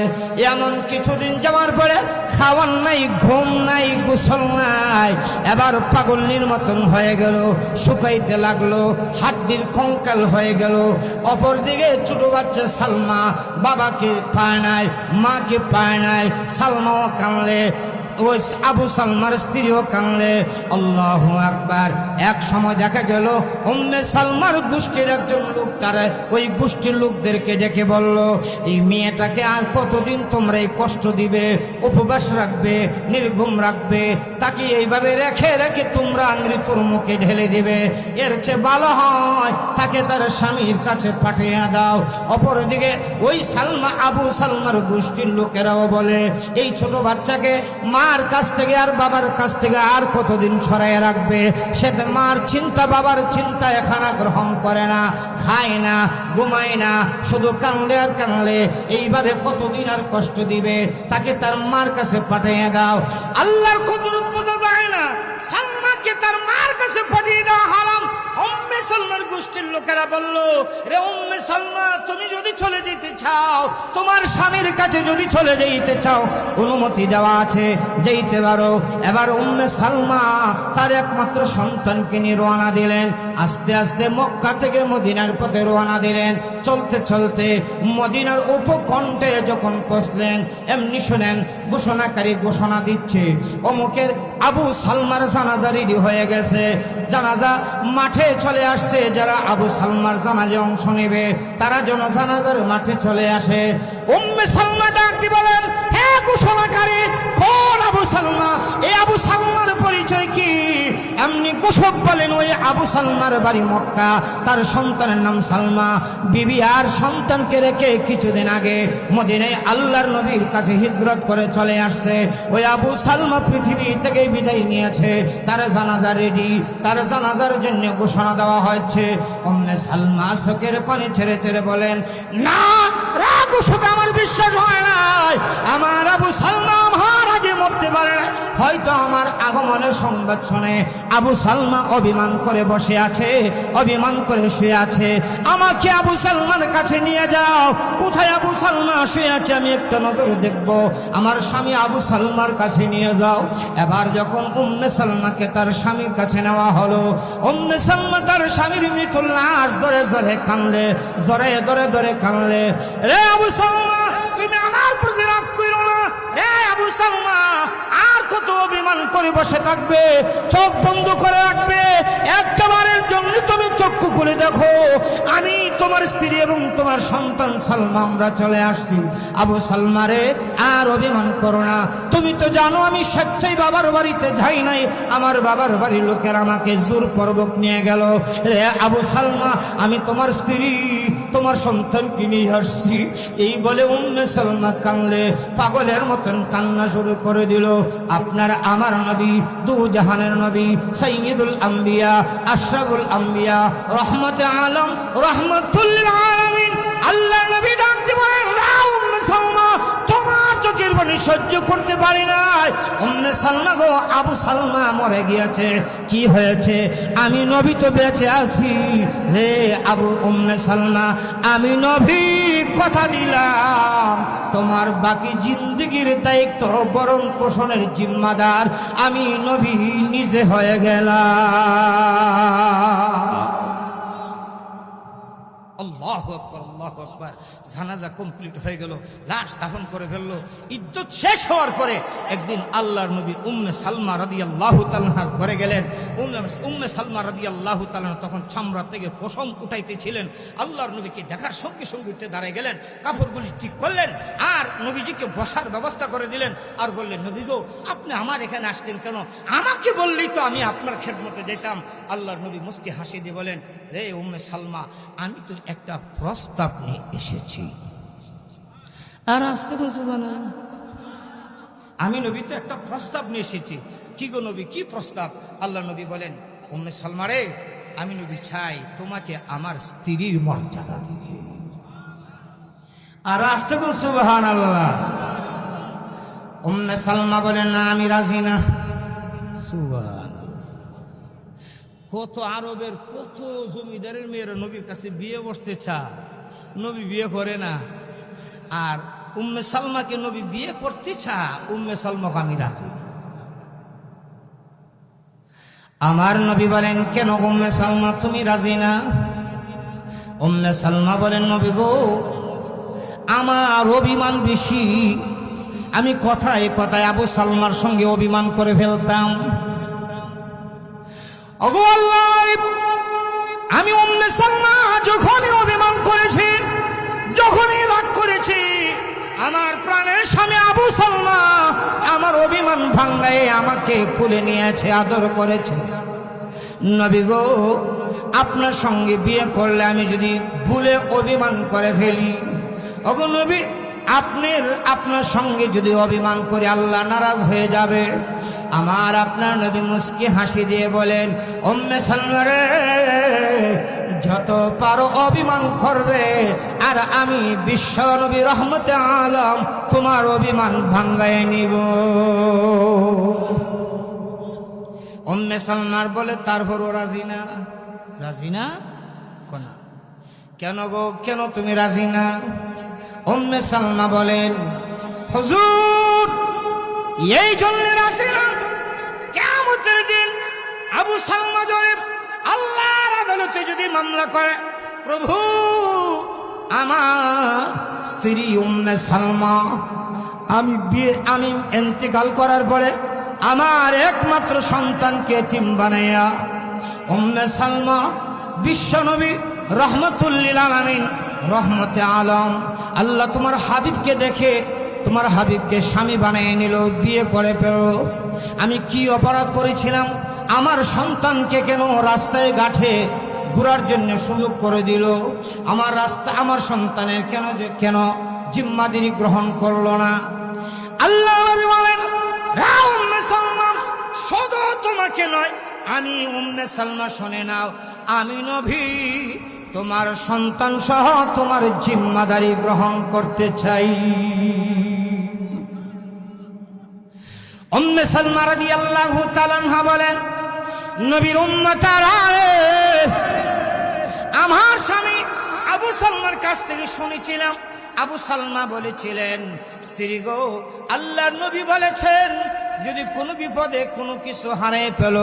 এমন কিছুদিন যাওয়ার পরে খাওয়ার নাই, ঘুম নাই, গোসল নাই, এবার পাগলের মতন হয়ে গেল, শুকাইতে লাগলো, হাড্ডির কঙ্কাল হয়ে গেল। অপরদিকে ছোট বাচ্চা সালমা বাবাকে পায় নাই, মাকে পায় নাই, সালমাও কানলে, ওই আবু সালমার স্ত্রীও কানলে। আল্লাহু আকবার। এক সময় দেখা গেল উম্মে সালমার গোষ্ঠীর একজন লোক তারা ওই গোষ্ঠীর লোকদেরকে ডেকে বলল, এই মেয়েটাকে আর কতদিন তোমরা এই কষ্ট দিবে, উপবাস রাখবে, নির্ঘুম রাখবে, তাকে এইভাবে রেখে রেখে তোমরা মৃত্যুর মুখে ঢেলে দিবে, এর চেয়ে ভালো হয় তাকে তার স্বামীর কাছে পাঠিয়ে দাও। অপরদিকে ওই সালমা, আবু সালমার গোষ্ঠীর লোকেরাও বলে, এই ছোট বাচ্চাকে মার কাছ থেকে আর বাবার কাছ থেকে আর কতদিন সরাইয়া রাখবে, সে মার চিন্তা বাবার চিন্তা এখানা গ্রহণ করে না, খায় না, ঘুমায় না, শুধু কান্দে আর কান্দে, এইভাবে কতদিন আর কষ্ট দিবে, তাকে তার মার কাছে পাঠিয়ে দাও। আল্লাহর কুদরত বোঝা যায় না, সালমাকে তার মার কাছে পাঠিয়ে দেওয়া হারাম। উম্মে সালমার গোষ্ঠীর লোকেরা বলল, রে উম্মে সালমা, তুমি যদি চলে যেতে চাও, তোমার স্বামীর কাছে যদি চলে যেতে চাও, অনুমতি দেওয়া আছে, যেতে পারো। এবার উম্মে সালমা তার একমাত্র সন্তানকে নিয়ে রওনা দিলেন। আস্তে আস্তে মক্কা থেকে মদিনার পথে রওনা দিলেন। চলতে চলতে মদিনার উপকণ্ঠে যখন পৌঁছলেন, এমনি শোনেন ঘোষণাকারী ঘোষণা দিচ্ছে, অমুকের আবু সালমার জানাজা রেডি হয়ে গেছে, জানাজা মাঠে চলে আসছে। যারা আবু সালমার জানাজে অংশ নেবে তারা যেন জানাজার মাঠে চলে আসে। উম্মে সালমা ডাক দিয়ে বলেন, হে ঘোষণাকারী, কোন আবু সালমা? এই আবু সালমার পরিচয় কি? এমনি ঘোষক বলেন, ওই আবু সালমার বাড়ি মক্কা, তার সন্তানের নাম সালমা। বিবি আর সন্তানকে রেখে কিছুদিন আগে মদিনায় আল্লাহর নবীর কাছে হিজরত করে চলে আসছে। ওই আবু সালমা পৃথিবী থেকে বিদায় নিয়েছে, তার জানাজা রেডি, তার জানাজার জন্য ঘোষণা দেওয়া হয়েছে। উম্মে সালমা চোখের পানি ছেড়ে ছেড়ে বলেন, না রা ঘোষক, আমার বিশ্বাস হয় নাই, আমার আবু সালমা আমার আগে মরতে পারে না। হয়তো আমার আগমনের সংবাদ শুনে আবু সালমা অভিমান করে বসে আছে, অভিমান করে শুয়ে আছে। আমাকে আবু সালমার কাছে নিয়ে যাও। কোথায় আবু সালমা শুয়ে আছে আমি একটা নজর দেখব। আমার স্বামী আবু সালমার কাছে নিয়ে যাও। এবার যখন উম্মে সালমাকে তার স্বামীর কাছে নেওয়া হলো, উম্মে সালমা তার স্বামীর মৃত লাশ ধরে ধরে কানলে, ধরে ধরে ধরে কানলে, রে আবু সালমা, তুমি আমার প্রতি রাগ করো সালমা আর কত অভিমান করে বসে থাকবে? চোখ বন্ধ করে রাখবে। একটা বারের জন্য তুমি চক্ষু খুলে দেখো, আমি তোমার স্ত্রী এবং তোমার সন্তান সালমা আমরা চলে আসছি। আবু সালমা রে, আর অভিমান করো না। তুমি তো জানো আমি স্বেচ্ছায় বাবার বাড়িতে যাই নাই, আমার বাবার বাড়ির লোকের আমাকে জোরপূর্বক নিয়ে গেল। রে আবু সালমা, আমি তোমার স্ত্রী, তোমার সন্তানকে নিয়ে আসছি। এই বলে উম্মে সালমা কানলে পাগলের মতন কান্না শুরু করে দিল। আপনার আমার নবী, দু জাহানের নবী, সাইয়্যিদুল আম্বিয়া, আশরাফুল আম্বিয়া, রহমতে আলম, রহমাতুল লিল আলামিন, আল্লাহর নবী ডাক দিয়ে বলেন, না উম্মে সালমা, তোমার চোখের পানি সহ্য করতে পারি নাই। উম্মে সালমা গো, আবু সালমা মরে গিয়েছে। কি হয়েছে? আমি নবী তো বেঁচে আছি। রে উম্মে সালমা, আমি নবী কথা দিলাম, তোমার বাকি জিন্দগির দায়িত্ব বরণ পোষণের জিম্মাদার আমি নবী নিজে হয়ে গেলাম। আল্লাহু আকবার, আল্লাহু আকবার। জানাজা কমপ্লিট হয়ে গেল, লাশ দাফন করে ফেললো। ইদ্যত শেষ হওয়ার পরে একদিন আল্লাহর নবী উম্মে সালমা রাদিয়াল্লাহু তাআলার ঘরে গেলেন। উম্মে সালমা রাদিয়াল্লাহু তাআলা তখন চামড়া থেকে পশম উঠাইতেছিলেন। আল্লাহর নবীকে দেখার সঙ্গে সঙ্গে উঠে দাঁড়ায় গেলেন, কাপড়গুলি ঠিক করলেন, আর নবীজিকে বসার ব্যবস্থা করে দিলেন। আর বললেন, নবী গো, আপনি আমার এখানে আসছেন কেন? আমাকে বললেই তো আমি আপনার খেদমতে যেতাম। আল্লাহর নবী মুস্কি হাসি দিয়ে বলেন, রে উম্মে সালমা, আমি তো একটা প্রস্তাব নিয়ে এসেছি। আর আসতে আমি নবী তো একটা প্রস্তাব নিয়ে এসেছি। কি গো নবী, কি প্রস্তাব? আল্লাহ নবী বলেন, উম্মে সালমা রে, আমি নবী চাই তোমাকে আমার স্ত্রীর মর্যাদা দিতে। আর আসতে গো সুবহানাল্লাহ। উম্মে সালমা বলেন, না আমি রাজি না। সুবহানাল্লাহ। কত আরবের কত জমিদারের মেয়েরা নবীর কাছে বিয়ে বসতে চায়, নবী বিয়ে করে না। আর উম্মে সালমাকে নবী বিয়ে করতে চায়, উম্মে সালমাকে আমি রাজি। আমার নবী বলেন, কেন উম্মে সালমা তুমি রাজি না? উম্মে সালমা বলেন, নবী গো, আমার অভিমান বেশি। আমি কথায় কথায় আবু সালমার সঙ্গে অভিমান করে ফেলতাম। ওগো আল্লাহ, আমি উম্মে সালমা যখনই অভিমান করেছি, যখনই রাগ করেছি, আমার প্রাণের স্বামী আবু সালমা আমার অভিমান ভাঙায় আমাকে কোলে নিয়েছে, আদর করেছে। নবী গো, আপনার সঙ্গে বিয়ে করলে আমি যদি ভুলে অভিমান করে ফেলি, ওগো নবী, আপনার সঙ্গে যদি অভিমান করে আল্লাহ নারাজ হয়ে যাবে। আমার আপনার নবী মুস্কি হাসি দিয়ে বলেন, উম্মে সালমা রে, যত পারো অভিমান করবে, আর আমি বিশ্ব নবী রহমতে আলম তোমার অভিমান ভাঙ্গায় নিব। উম্মে সালমার বলে, তারপরও রাজি না। রাজি না কেন গো, কেন তুমি রাজি না? উম্মে সালমা বলেন, হুজুর, এই জন্য রাজি না, কিয়ামতের দিন আবু সালমা যদি আল্লাহর আদালতে যদি মামলা করে, প্রভু, আমার স্ত্রী উম্মে সালমা আমি ইন্তেকাল করার পরে আমার একমাত্র সন্তানকে এতিম বানাইয়া উম্মে সালমা বিশ্বনবী রহমতুল লিল আলামিন, রহমতে আলম, আল্লাহ তোমার হাবিবকে দেখে তোমার হাবিবকে স্বামী বানিয়ে নিল, বিয়ে করে পেল। আমি কি অপরাধ করেছিলাম? আমার সন্তানকে কেন রাস্তায় ঘাটে ঘোরার জন্য সুযোগ করে দিল? আমার সন্তানের কেন জিম্মাদারি গ্রহণ করলো না? আল্লাহ নবী বলেন, উম্মে সালমা, শুধু তোমাকে নয়, আমি উম্মে সালমা শুনে নাও, আমি নবী তোমার সন্তান সহ তোমার জিম্মাদারি গ্রহণ করতে চাই। উম্মে সালমা রাদিয়াল্লাহু তাআলা আনহা বলেন, নবীর উম্মতারা, আমার স্বামী আবু সালমার কাছ থেকে শুনেছিলাম, আবু সালমা বলেছিলেন, স্ত্রী গো, আল্লাহর নবী বলেছেন যদি কোনো বিপদে কোনো কিছু হারিয়ে পেল,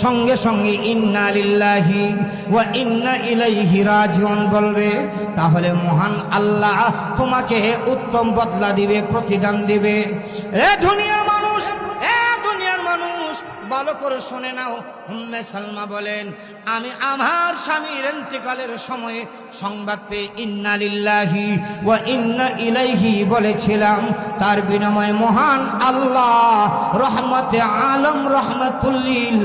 সঙ্গে সঙ্গে ইন্না লিল্লাহি ওয়া ইন্না ইলাইহি রাজিউন বলবে, তাহলে মহান আল্লাহ তোমাকে উত্তম বদলা দিবে, প্রতিদান দিবে। এ দুনিয়ার মানুষ, ভালো করে শুনে নাও। উম্মে সালমা বলেন, আমি আমার স্বামীর ইন্তেকালের সময়ে সংবাদ পেয়ে ইন্না লিল্লাহি ওয়া ইন্না ইলাইহি বলেছিলাম, তার বিনিময়ে মহান আল্লাহ রহমতে আলম রহমাতুল্লিল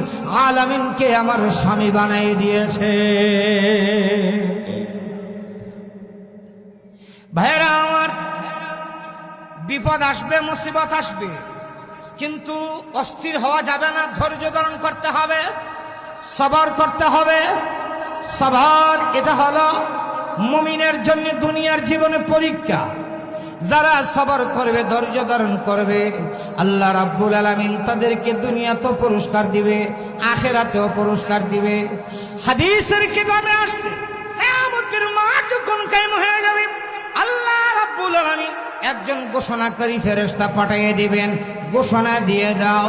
আলামিনকে আমার স্বামী বানিয়ে দিয়েছে। ভাইরা আমার, বিপদ আসবে, মুসিবত আসবে, কিন্তু অস্থির হওয়া যাবে না, ধৈর্য ধারণ করতে হবে, সবর করতে হবে। সবর এটা হলো মুমিনের জন্য দুনিয়ার জীবনে পরীক্ষা। যারা সবর করবে, ধৈর্য ধারণ করবে, আল্লাহ রাব্বুল আলামিন তাদেরকে দুনিয়াতেও পুরস্কার দিবে, আখিরাতেও পুরস্কার দিবে। হাদিসের কিতাবে আসছে, কিয়ামতের মাঠ যখন কায়েম হয়ে যাবে, আল্লাহ রাব্বুল আলামিন একজন ঘোষণাকারী ফেরেশতা পাঠিয়ে দিবেন, ঘোষণা দিয়ে দাও।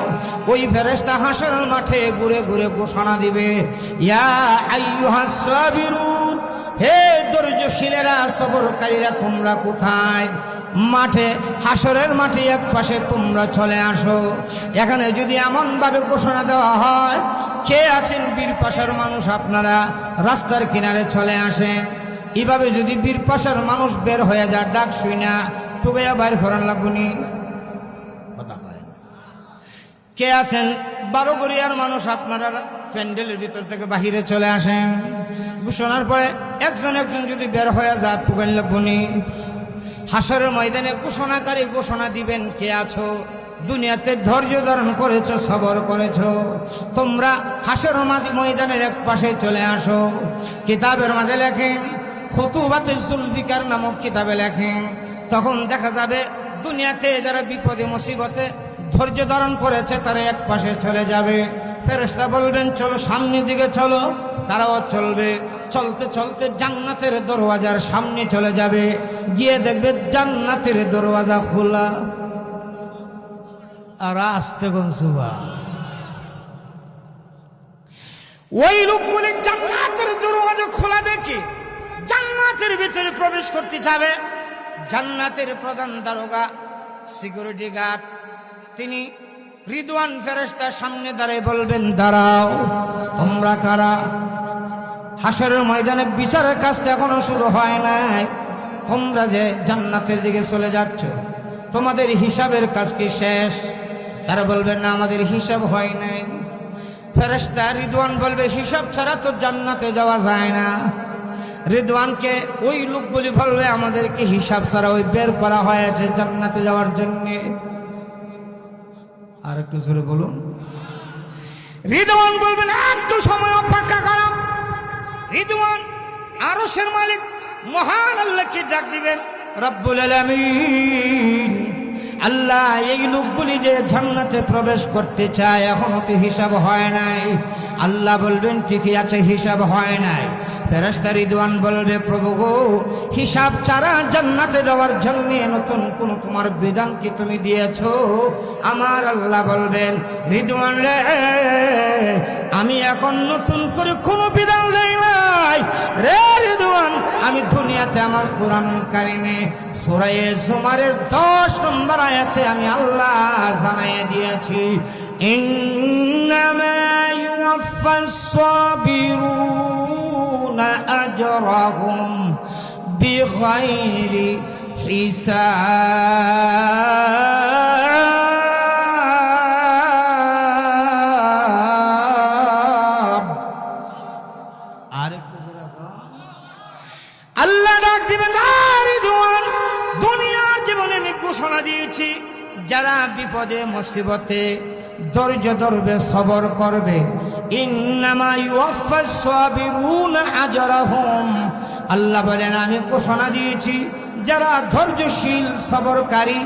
ওই ফেরেশতা হাসরের মাঠে ঘুরে ঘুরে ঘোষণা দিবে, ইয়া আইয়ুহাস সাবিরুন, হে ধৈর্যশীলেরা, সবরকারীরা, তোমরা কোথায়? মাঠে, হাসরের মাঠে এক পাশে তোমরা চলে আসো। এখানে যদি এমনভাবে ঘোষণা দেওয়া হয়, কে আছেন বীর পাশার মানুষ, আপনারা রাস্তার কিনারে চলে আসেন। এইভাবে যদি বীর পাশার মানুষ বের হয়ে যায়, ডাক শুই না তুগাইয়া বাইর করান লাগবনি, কথা হয় না। কে আছেন বারোগড়িয়ার মানুষ, আপনারা প্যান্ডেলের ভিতর থেকে বাহিরে চলে আসেন। ঘোষণার পরে একজন একজন যদি বের হয়ে যায়, তুগাইল লাগবনি। হাসরের ময়দানে ঘোষণাকারী ঘোষণা দিবেন, কে আছো? দুনিয়াতে ধৈর্য ধারণ করেছো, সবর করেছো, তোমরা হাসরের ময়দানের এক পাশে চলে আসো। কিতাবের মাঝে লেখেন, খুতুবাতে জুলফিকার নামক কিতাবে লেখেন, তখন দেখা যাবে দুনিয়াতে যারা বিপদে মুসিবতে ধৈর্য ধারণ করেছে তারা এক পাশে চলে যাবে। ফেরেশতা বলবেন, চলো সামনের দিকে চলো, তারাও চলবে। চলতে চলতে জান্নাতের দরওয়াজার সামনে চলে যাবে, গিয়ে দেখবে জান্নাতের দরওয়াজা খোলা। আর আস্তে কোন সুবা, ওই লোকগুলি জান্নাতের দরওয়াজা খোলা দেখে জান্নাতের ভিতরে প্রবেশ করতে যাবে। জান্নাতের প্রধান দারোগা, সিকিউরিটি গার্ড, তিনি রিদওয়ান ফেরেশতার সামনে দাঁড়িয়ে বলবেন, দাঁড়াও, তোমরা কারা? হাসরের ময়দানে বিচারের কাজ তো এখনো শুরু হয় নাই, তোমরা যে জান্নাতের দিকে চলে যাচ্ছ, তোমাদের হিসাবের কাজ কি শেষ? তারা বলবেন, না, আমাদের হিসাব হয় নাই। ফেরেশতা রিদওয়ান বলবে, হিসাব ছাড়া তো জান্নাতে যাওয়া যায় না। রিদওয়ানকে ওই লোকগুলি বলবে, আমাদেরকে হিসাব ছাড়া ওই বের করা হয়েছে জান্নাতে যাওয়ার জন্যে। আর একটু জোরে বলুন। রিদওয়ান বলবেন, একটু সময় অপেক্ষা করা। রিদওয়ান আরশের মালিক মহান আল্লাহকে ডাক দিবেন, রব্বুল আলামিন, আল্লাহ, এই লোকগুলি যে জান্নাতে প্রবেশ করতে চায়, এখনো তো হিসাব হয় নাই। আল্লাহ বলবেন, ঠিকই আছে, হিসাব হয় নাই। ফেরেশতা রিদওয়ান বলবে, প্রভু গো, হিসাব ছাড়া জান্নাতে যাওয়ার জন্য নতুন কোন তোমার বিধান কি তুমি দিয়েছো? আমার আল্লাহ বলবেন, রিদওয়ান রে, আমি এখন নতুন করে কোনো বিধান দেই নাই রে রিদওয়ান। আমি দুনিয়াতে আমার কোরআন কারিমে সূরা জুমারের 10 নম্বর আয়াতে আমি আল্লাহ জানাইয়ে দিয়েছি, ইন্নামা ইউওয়াফাস সাবিরুনা আজরাহুম বিগাইরি হিসাব। আরেকটু আল্লাহ ডাক দিবেন, রিদওয়ান, দুনিয়ার জীবনে আমি ঘোষণা দিয়েছি, যারা বিপদে মুসিবতে ধৈর্য ধরবে, সবর করবে, ইন্নামা ইউওয়াফাস সাবিরুনা আজরাহুম, আল্লাহ বলেন, আমি ঘোষণা দিয়েছি, যারা ধৈর্যশীল, সবরকারী,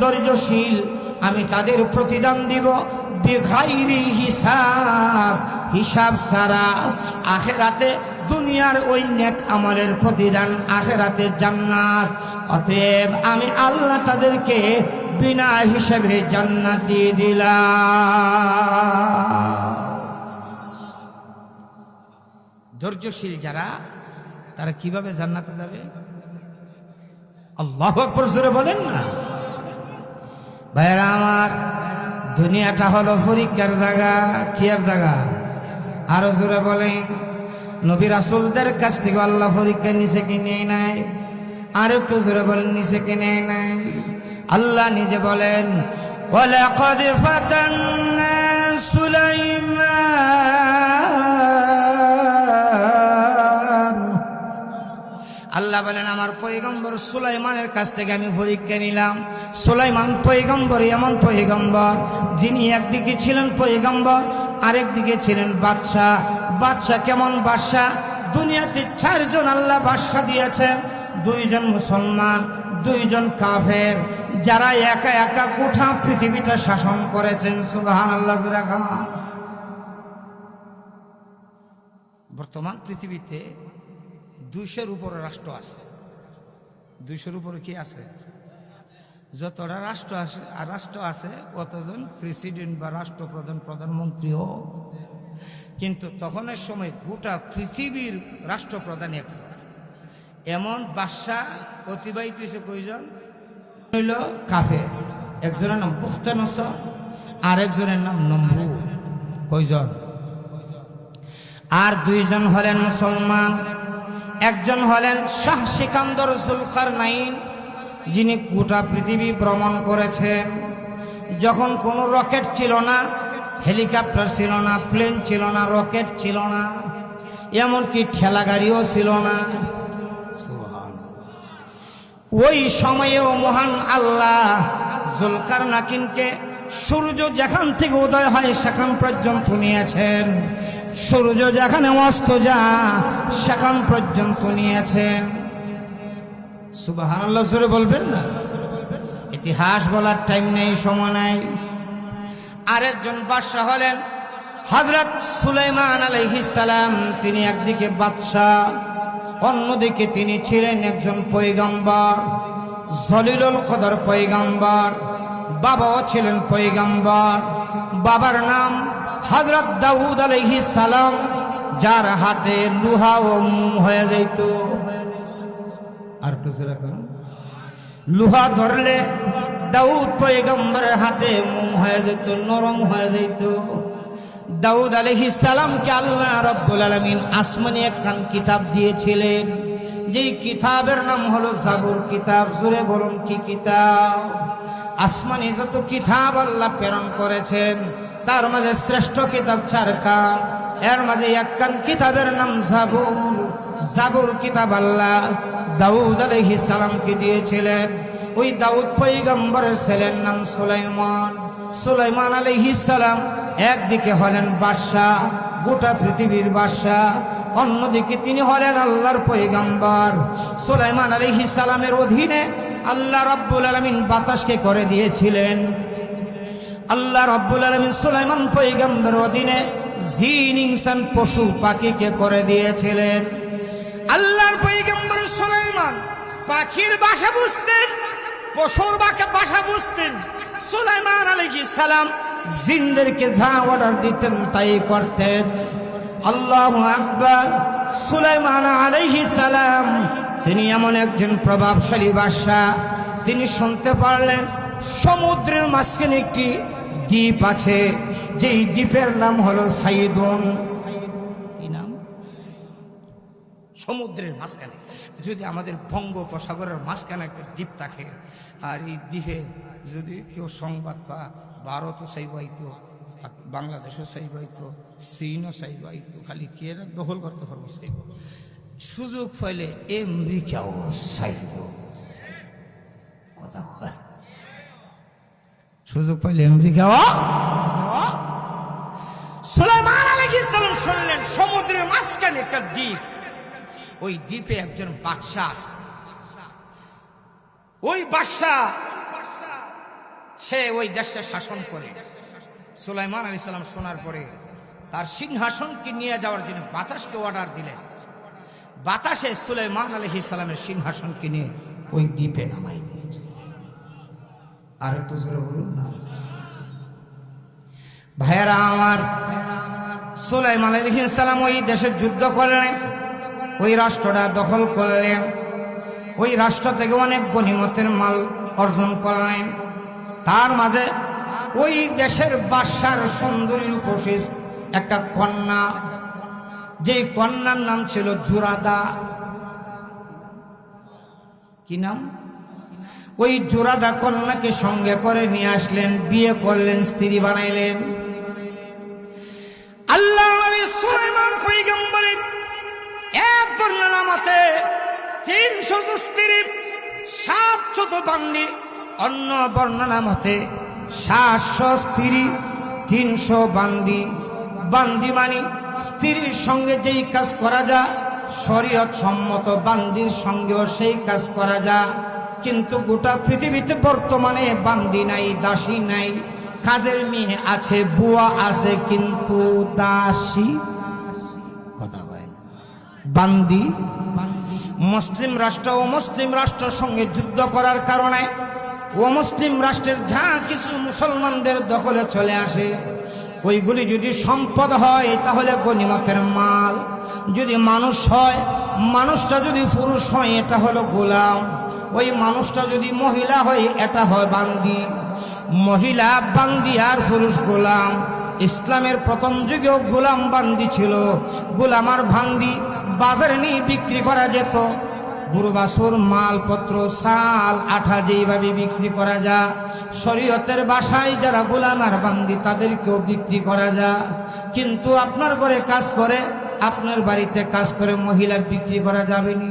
ধৈর্যশীল, আমি তাদের প্রতিদান দিব বিগাইরি হিসাব, হিসাব ছাড়া। আখিরাতে দুনিয়ার ওই নেক আমলের প্রতিদান আখিরাতে জান্নাত। অতএব আমি আল্লাহ তাদেরকে বিনা হিসেবে জান্নাত দিয়ে দিলাম। ধৈর্যশীল যারা, তারা কিভাবে জান্নাতে যাবে? আল্লাহু আকবার জোরে বলেন না। ভাইরা আমার, দুনিয়াটা হলো পরীক্ষার জায়গা। কি আর জায়গা? আরো জোরে বলেন। নবী রাসূলদের কাছ থেকে আল্লাহ পরীক্ষা নিছে কি নেই নাই? আর একটু জোরে বলেন, নিছে কি নেই নাই? আল্লাহ নিজে বলেন, ওয়ালাকাদ ফাতান্না সুলাইমান। আল্লাহ বলেন, আমার পয়গম্বর সুলাইমানের কাছ থেকে আমি পরীক্ষা নিলাম। সুলাইমান পয়গম্বর এমন পয়গম্বর যিনি একদিকে ছিলেন পয়গম্বর, আরেকদিকে ছিলেন বাদশাহ। বাদশাহ কেমন বাদশাহ? দুনিয়াতে 4 জন আল্লাহ বাদশাহ দিয়েছেন, 2 জন মুসলমান, 2 জন কাফের, যারা একা একা গোটা পৃথিবীটা শাসন করেছেন। সুবহানাল্লাহ। বর্তমান পৃথিবীতে 200-র উপরে রাষ্ট্র আছে। 200-র উপরে কি আছে? যতটা রাষ্ট্র আছে অতজন প্রেসিডেন্ট বা রাষ্ট্রপ্রধান, প্রধানমন্ত্রীও। কিন্তু তখনের সময় গোটা পৃথিবীর রাষ্ট্রপ্রধান একজন। এমন বাদশাহ অতিবাহিত হয়েছে কয়জন? হইল কাফের। একজনের নাম বুখতানসর, আর একজনের নাম নমরুদ। কয়জন? আর 2 জন হলেন মুসলমান। একজন হলেন শাহ সিকান্দর জুলকারনাইন, যিনি গোটা পৃথিবী ভ্রমণ করেছেন। যখন কোনো রকেট ছিল না, হেলিকপ্টার ছিল না, প্লেন ছিল না, রকেট ছিল না, এমনকি ঠেলা গাড়িও ছিল না। ওই সময়েও মহান আল্লাহ জুলকারনাইনকে সূর্য যেখান থেকে উদয় হয় সেখান পর্যন্ত নিয়েছেন, সূর্য যেখানে অস্ত যায় সেখান পর্যন্ত নিয়েছেন। সুবহানাল্লাহ জোরে বলবেন না। ইতিহাস বলার টাইম নেই, সময় নাই। আরেকজন বাদশাহ হলেন হযরত সুলাইমান আলাইহিস সালাম। তিনি একদিকে বাদশাহ, অন্যদিকে তিনি ছিলেন একজন পয়গম্বর, জলিলুল কদর পয়গম্বর। বাবাও ছিলেন পয়গম্বর। বাবার নাম হযরত দাউদ আলাইহিস সালাম, যার হাতে লোহা ও মোম হয়ে যেত। আর কিছু রাখুন, লোহা ধরলে দাউদ পয়গম্বরের হাতে মোম হয়ে যেত, নরম হয়ে যেত। দাউদ আলাইহিস সালামকে আল্লাহ রাব্বুল আলামিন আসমানি একখান কিতাব দিয়েছিলেন, যেই কিতাবের নাম হলো জাবুর কিতাব। জোরে বলুন, কি কিতাব? আসমানি যত কিতাব আল্লাহ প্রেরণ করেছেন তার মাঝে শ্রেষ্ঠ কিতাব 4 খান। এর মাঝে একখান কিতাবের নাম জাবুর। জাবুর কিতাব আল্লাহ দাউদ আলাইহিস সালামকে দিয়েছিলেন। ওই দাউদ পয়গম্বরের ছেলের নাম সুলাইমান। সুলাইমান আলাইহিস সালাম একদিকে হলেন বাদশাহ, গোটা পৃথিবীর বাদশাহ, অন্যদিকে তিনি হলেন আল্লাহর পয়গম্বর। সুলাইমান আলাইহিস সালামের অধীনে আল্লাহ রাব্বুল আলামিন বাতাসকে করে দিয়েছিলেন। আল্লাহ রাব্বুল আলামিন সুলাইমান পয়গম্বরের অধীনে জিন, ইনসান, পশু পাখিকে করে দিয়েছিলেন। আল্লাহর পয়গম্বর সুলাইমান পাখির ভাষা বুঝতেন, পশুর ভাষা বুঝতেন। সুলাইমান আলাইহিস সালাম জিনদেরকে যা অর্ডার দিতেন তাই করতেন। আল্লাহু আকবার। সুলাইমান আলাইহিস সালাম তিনি এমন একজন প্রভাবশালী বাদশা। তিনি শুনতে পারলেন সমুদ্রের মাঝখানে একটি দ্বীপ আছে, যেই দ্বীপের নাম হলো সাইদুন। কি নাম? সমুদ্রের মাঝখানে। যদি আমাদের বঙ্গোপসাগরের মাঝখানে একটা দ্বীপ থাকে, আর এই দ্বীপে যদি কেউ সংবাদ পা, ভারতও চাইবাইতো, বাংলাদেশও চাইবাইতো, চীনও চাইবাইতো, খালি কি এরা দখল করতে পারবো চাইব। সুযোগ পাইলে আমেরিকাও চাইব। কথা কয়, সুযোগ পাইলে আমেরিকাও। সুলাইমান আলাইহিস সালাম শুনলেন সমুদ্রের মাঝখানে একটা দ্বীপ, ওই দ্বীপে একজন বাদশা আছে। ওই বাদশা সে ওই দেশটা শাসন করে। সুলাইমান আলাইহিস সালাম শোনার পরে তার সিংহাসনকে নিয়ে যাওয়ার জন্য বাতাসকে অর্ডার দিলেন, বাতাসে সুলাইমান আলাইহিস সালামের সিংহাসন কিনে ওই দ্বীপে নামাই দিয়েছে। আর একটু জোরে বলুন না ভাইয়েরা আমার। সুলাইমান আলাইহিস সালাম ওই দেশে যুদ্ধ করলেন, ওই রাষ্ট্রটা দখল করলেন, ওই রাষ্ট্র থেকে অনেক গনিমতের মাল অর্জন করলেন। তার মাঝে ওই দেশের বাদশার সুন্দরী রূপসী একটা কন্যা, যে কন্যার নাম ছিল জুরাদা। কি নাম? ওই জুরাদা কন্যাকে সঙ্গে করে নিয়ে আসলেন, বিয়ে করলেন, স্ত্রী বানাইলেন। আল্লাহ নবী সুলাইমান পয়গম্বরের এক বর্ণনা মতে 300 স্ত্রী, 700 বান্দি, অন্য বর্ণনা মতে 700 স্ত্রী, 300 বান্দি। বান্দি মানে স্ত্রীর সঙ্গে যেই কাজ করা যায় শরীয়ত সম্মত, বান্দির সঙ্গেও সেই কাজ করা যায়। কিন্তু গোটা পৃথিবীতে বর্তমানে বান্দি নাই, দাসী নাই, কাজের মেয়ে আছে, বুয়া আছে, কিন্তু দাসী কথা বলে না। বান্দি মুসলিম রাষ্ট্র ও মুসলিম রাষ্ট্রের সঙ্গে যুদ্ধ করার কারণে ও মুসলিম রাষ্ট্রের যা কিছু মুসলমানদের দখলে চলে আসে, ওইগুলি যদি সম্পদ হয় তাহলে গনিমতের মাল। যদি মানুষ হয়, মানুষটা যদি পুরুষ হয় এটা হলো গোলাম। ওই মানুষটা যদি মহিলা হয় এটা হয় বান্দি। মহিলা বান্দি আর পুরুষ গোলাম। ইসলামের প্রথম যুগেও গোলাম বান্দি ছিল। গোলাম আর বান্দি বাজারে নিয়ে বিক্রি করা যেত। গরু বাছুর, মালপত্র, চাল, আঠা যেইভাবে বিক্রি করা যায়, শরীয়তের বাসায় যারা গোলাম আর বান্দি তাদেরকেও বিক্রি করা যায়। কিন্তু আপনার ঘরে কাজ করে, আপনার বাড়িতে কাজ করে মহিলা বিক্রি করা যাবে না।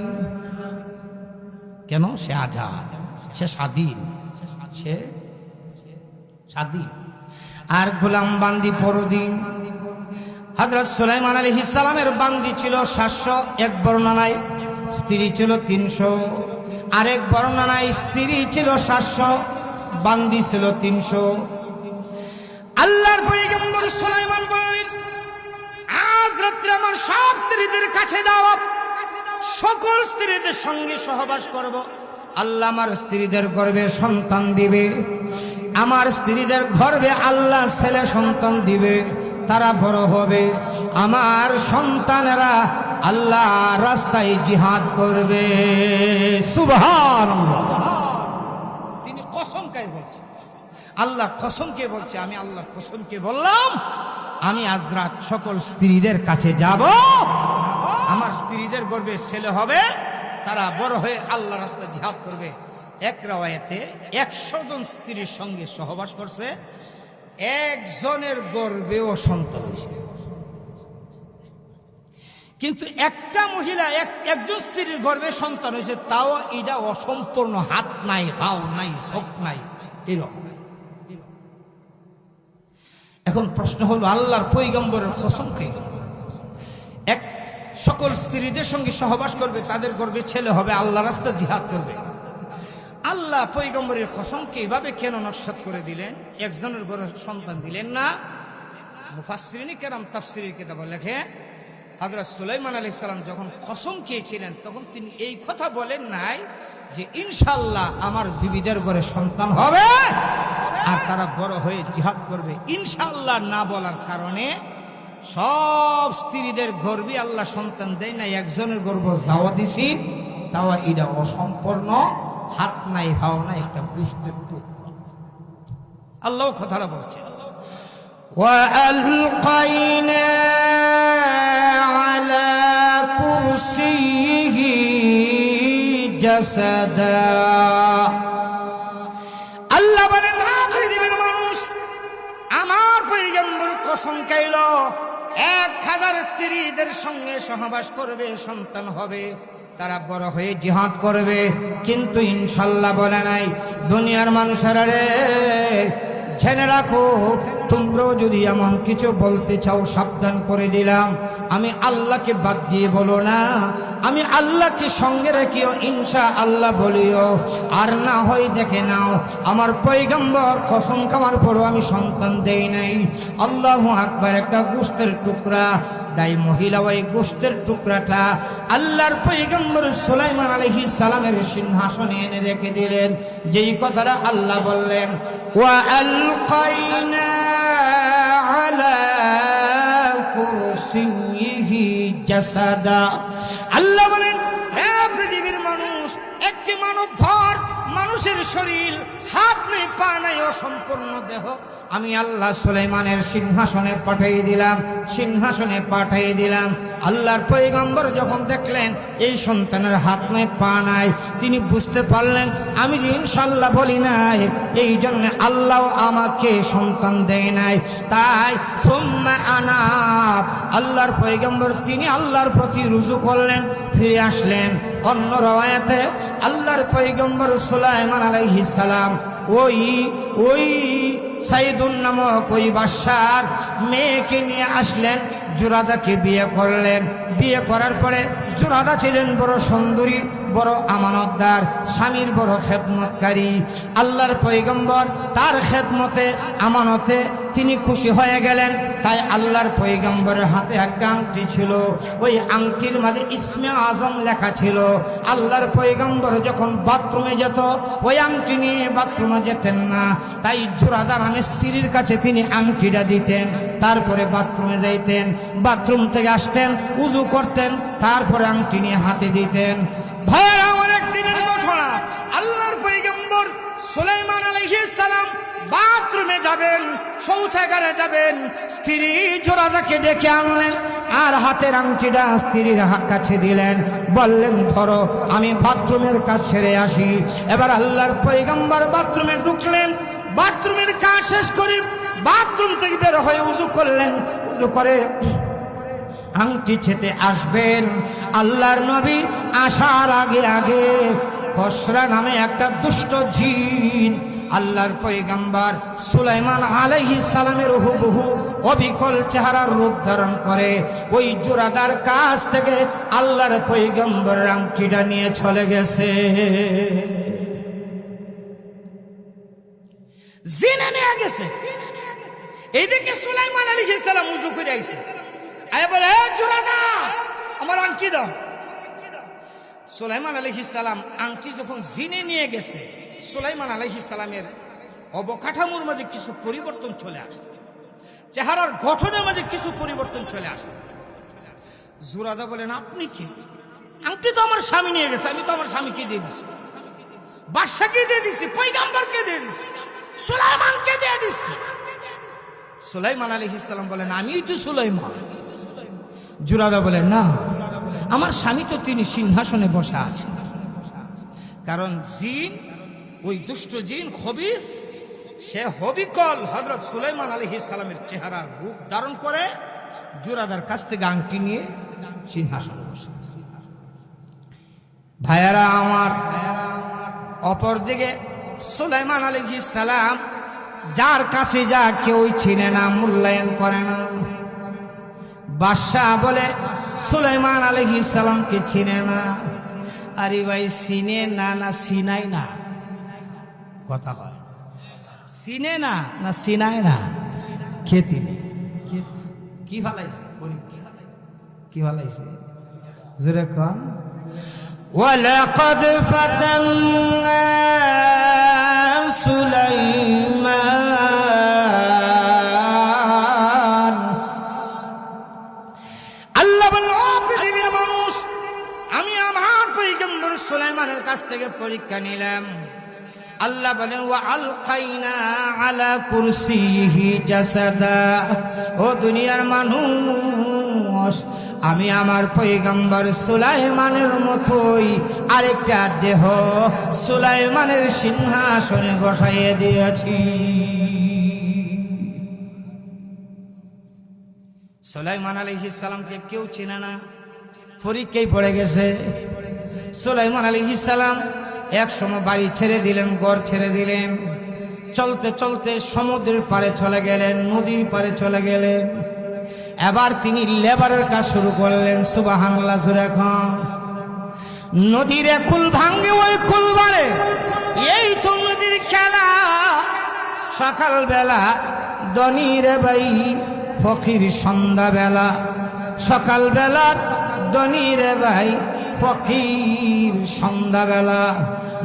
কেন? সে আজাদ, সে স্বাধীন, সে স্বাধীন। আর গোলাম বান্দি পরদিন। হযরত সুলাইমান আলাইহিস সালামের বান্দি ছিল 700 এক বর্ণনায়, স্ত্রী ছিল 300। আরেক বর্ণনায় স্ত্রী ছিল 700, বান্দি ছিল 300। আল্লাহর পয়গম্বর সুলাইমান বলেন, আজ রাত্রে আমার সব স্ত্রীদের কাছে দাও, সকল স্ত্রীদের সঙ্গে সহবাস করব। আল্লাহ আমার স্ত্রীদের গর্ভে সন্তান দিবে, আমার স্ত্রীদের গর্ভে আল্লাহ ছেলে সন্তান দিবে, তারা বড় হবে, আমার সন্তানেরা আল্লাহ রাস্তায় জিহাদ করবে। সুবহানাল্লাহ। তিনি কসম খেয়ে বলছেন, আল্লাহর কসম কে বলছে, আমি আল্লাহর কসম কে বললাম, আমি আজ রাত সকল স্ত্রীদের কাছে যাব, আমার স্ত্রীদের গর্ভে ছেলে হবে, তারা বড় হয়ে আল্লাহ রাস্তায় জিহাদ করবে। এক রাওয়ায়াতে 100 জন স্ত্রীর সঙ্গে সহবাস করছে, একজনের গর্ভেও সন্তান হয়েছে। কিন্তু একটা মহিলা একজন স্ত্রীর গর্ভে সন্তান হয়েছে, তাও এটা অসম্পূর্ণ, হাত নাই, হাও নাই, চোখ নাই, এরকম। এখন প্রশ্ন হলো, আল্লাহর পয়গম্বরের কসম খেয়ে এক সকল স্ত্রীদের সঙ্গে সহবাস করবে, তাদের গর্ভে ছেলে হবে, আল্লাহ রাস্তায় জিহাদ করবে। আল্লাহ পয়গম্বরের কসমকে এভাবে কেন নস্যাৎ করে দিলেন? একজনের গর্ভে সন্তান দিলেন না? মুফাসসিরিন কেরাম তাফসীরের কিতাবে লেখে, হযরত সুলাইমান আলাইহিস সালাম যখন কসম খেয়েছিলেন তখন তিনি এই কথা বলেন নাই যে ইনশাআল্লাহ আমার বিবিদের ঘরে সন্তান হবে আর তারা বড় হয়ে জিহাদ করবে। ইনশাআল্লাহ না বলার কারণে সব স্ত্রীদের গর্ভে আল্লাহ সন্তান দেয় না, একজনের গর্ভ যাওয়া দিছি, তাও এটা অসম্পূর্ণ, হাত নাই, হাও নাই, একটা বুঝতে টুকরো। আল্লাহ কথাটা বলছে, وَأَلْقَيْنَا عَلَى كُرْسِيِّهِ جَسَدًا। আল্লাহ বলেন, না পৃথিবীর মানুষ আমার পয়গম্বর কসম খাইল 1000 স্ত্রীদের সঙ্গে সহবাস করবে, সন্তান হবে, তারা বড় হয়ে জিহাদ করবে, কিন্তু ইনশাআল্লাহ বলে নাই। দুনিয়ার মানুষেরা রে, জেনে রাখো, তোমরাও যদি এমন কিছু বলতে চাও সাবধান করে দিলাম, আমি আল্লাহকে বাদ দিয়ে বলো না, আমি আল্লাহকে সঙ্গে রাখিও, ইনশাআল্লাহ বলিও। আর না হয় দেখে নাও, আমার পয়গম্বর কসম খাওয়ার পরও আমি সন্তান দেই নাই। আল্লাহু আকবার। একটা গোশতের টুকরা তাই মহিলা ওই গোশতের টুকরাটা আল্লাহর পয়গম্বর সুলাইমান আলাইহিস সালামের সিংহাসনে এনে রেখে দিলেন। যেই কথাটা আল্লাহ বললেন, ওয়া আলকাইনা আলা কুরসিয়িহি জাসাদা। আল্লাহ বলেন, হে পৃথিবীর মানুষ, একটি মানব ধর, মানুষের শরীর, হাত নেই, পা নাই, অসম্পূর্ণ দেহ, আমি আল্লাহ সুলাইমানের সিংহাসনে পাঠিয়ে দিলাম, সিংহাসনে পাঠিয়ে দিলাম। আল্লাহর পয়গম্বর যখন দেখলেন এই সন্তানের হাত নাই, পা নাই, তিনি বুঝতে পারলেন আমি যে ইনশাআল্লাহ বলি নাই, এই জন্য আল্লাহ আমাকে সন্তান দেয় নাই। তাই সুম্মা আনাব, আল্লাহর পয়গম্বর তিনি আল্লাহর প্রতি রুজু করলেন, ফিরে আসলেন। অন্য রওয়ায়াতে আল্লাহর পয়গম্বর সুলাইমান আলাইহিস সালাম ওই সাইদুন নামক ওই বাদশার মেয়েকে নিয়ে আসলেন, জুরাদাকে বিয়ে করলেন। বিয়ে করার পরে জুরাদা ছিলেন বড় সুন্দরী, বড় আমানতদার, স্বামীর বড় খেদমতকারী। আল্লাহর পয়গম্বর তার খেদমতে, আমানতে তিনি খুশি হয়ে গেলেন। তাই আল্লাহর পয়গম্বরের হাতে একটা আংটি ছিল, ওই আংটির মাঝে ইসমে আজম লেখা ছিল। আল্লাহর পয়গম্বর যখন বাথরুমে যেত, ওই আংটি নিয়ে বাথরুমে যেতেন না। তাই জুরাদা নামে স্ত্রীর কাছে তিনি আংটিটা দিতেন, তারপরে বাথরুমে যাইতেন, বাথরুম থেকে আসতেন, উজু করতেন, তারপরে আংটি নিয়ে হাতে দিতেন। ভাইয়েরা, আমার একদিনের ঘটনা, আল্লাহর পয়গম্বর সুলাইমান আলাইহিস সালাম বাথরুমে যাবেন, শৌচাগারে যাবেন, স্ত্রী জোরাদাকে ডেকে আনলেন আর হাতের আংটিটা স্ত্রীর কাছে দিলেন, বললেন ধরো, আমি বাথরুমের কাজ সেরে আসি। এবার আল্লাহর পয়গম্বর বাথরুমে ঢুকলেন, বাথরুমের কাজ শেষ করে বাথরুম থেকে বের হয়ে উজু করলেন। উজু করে আংটি ছেতে আসবেন, আল্লাহর নবী আসার আগে আগে খসরা নামে একটা দুষ্ট জিন আল্লাহর পয়গম্বর সুলাইমান আলাইহিস সালামের হুবহু অবিকল চেহারার রূপ ধারণ করে ওই জোরাদার কাছ থেকে আল্লাহর পয়গম্বর আংটিটা নিয়ে চলে গেছে। জিনে নিয়ে গেছে। এইদিকে সুলাইমান আলাইহিস সালাম উযু করে আইছে, আয় বলে, হে জোরাদা, আমার আংটি দাও। সুলাইমান আলাইহিস সালাম আংটি যখন জিনে নিয়ে গেছে, সুলাইমান আলাইহিস সালামের অবকাঠামোর মাঝে কিছু পরিবর্তন চলে আসছে, চেহারার গঠনের মাঝে কিছু পরিবর্তন চলে আসছে। জোরাদা বলেন, আপনি কি? আংটি তো আমার স্বামী নিয়ে গেছে, আমি তো আমার স্বামীকে দিয়ে দিছি, বাদশাকে দিয়ে দিছি, পয়গম্বরকে দিয়ে দিছি, সুলাইমানকে দিয়ে দিছি। সুলাইমান আলাইহিস সালাম বলেন, আমিই তো সুলাইমান। জোরাদা বলেন, না, আমার স্বামী তো তিনি সিংহাসনে বসে আছে। কারণ জিন, ওই দুষ্ট জিন খবিস, সে হবিকল হযরত সুলাইমান আলাইহিস সালামের চেহারা রূপ ধারণ করে জোরাদার কাছ থেকে আংটি নিয়ে সিংহাসনে বসে। ভাইয়ারা আমার, অপরদিকে সুলাইমান আলাইহিস সালাম যার কাছে যা কেউ চিনে না, মূল্যায়ন করে না। বাদশাহ বলে সুলাইমান আলাইহিস সালামকে চিনে না। আরে ভাই, চিনে না না চিনাই না, কথা হয়, চিনে না না চিনায় না, খেতি কি ভালাইছে, কি ভালাইছে জোরে কন। ওয়ালাকাদ ফাতান্না সুলাইমান। আল্লাহ বলল, ও পৃথিবীর মানুষ, আমি আমার পয়গম্বর সুলাইমানের কাছ থেকে পরীক্ষা নিলাম। আল্লাহ বলেন, ওয়া আলকাইনা আলা কুরসিহি জাসাদা। ও দুনিয়ার মানুষ, আমি আমার পয়গম্বর সুলাইমানের মতোই আরেকটা দেহ সুলাইমানের সিংহাসনে বসাইয়ে দিয়েছি। সুলাইমান আলাইহিস সালামকে কেউ চেনে না, পরীক্ষায় পড়ে গেছে। সুলাইমান আলাইহিস সালাম এক সময় বাড়ি ছেড়ে দিলেন, ঘর ছেড়ে দিলেন, চলতে চলতে সমুদ্রের পারে চলে গেলেন, নদীর পারে চলে গেলেন। এবার তিনি লেবারের কাজ শুরু করলেন। সুবহানাল্লাহ, জোরে খান। নদীরে কুল ভাঙ্গে ওই কুল বাড়ে, এই তো নদীর খেলা। সকালবেলা দনিরে বাই ফকির সন্ধ্যাবেলা, সকালবেলার দনিরে ভাই ফকির সন্ধ্যাবেলা।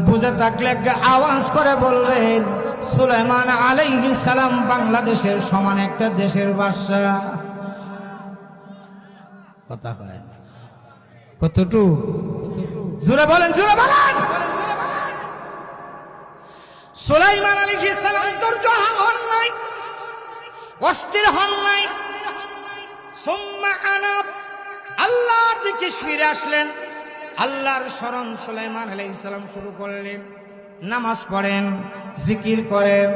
বুঝে থাকলে একটা আওয়াজ করে বলবেন, সুলাইমান আলাইহিস সালাম বাংলাদেশের সমান একটা দেশের বাদশা। কথা কয় না কতটুকু? জোরে বলেন, জোরে বলেন। সুলাইমান আলাইহিস সালাম ধৈর্য হন নাই, অস্থির হন নাই। সুম্মা আনাব, আল্লাহর দিকে ফিরে আসলেন। আল্লাহর স্মরণ সুলাইমান আলাইহিস সালাম শুরু করলেন। নামাজ পড়েন, জিকির করেন,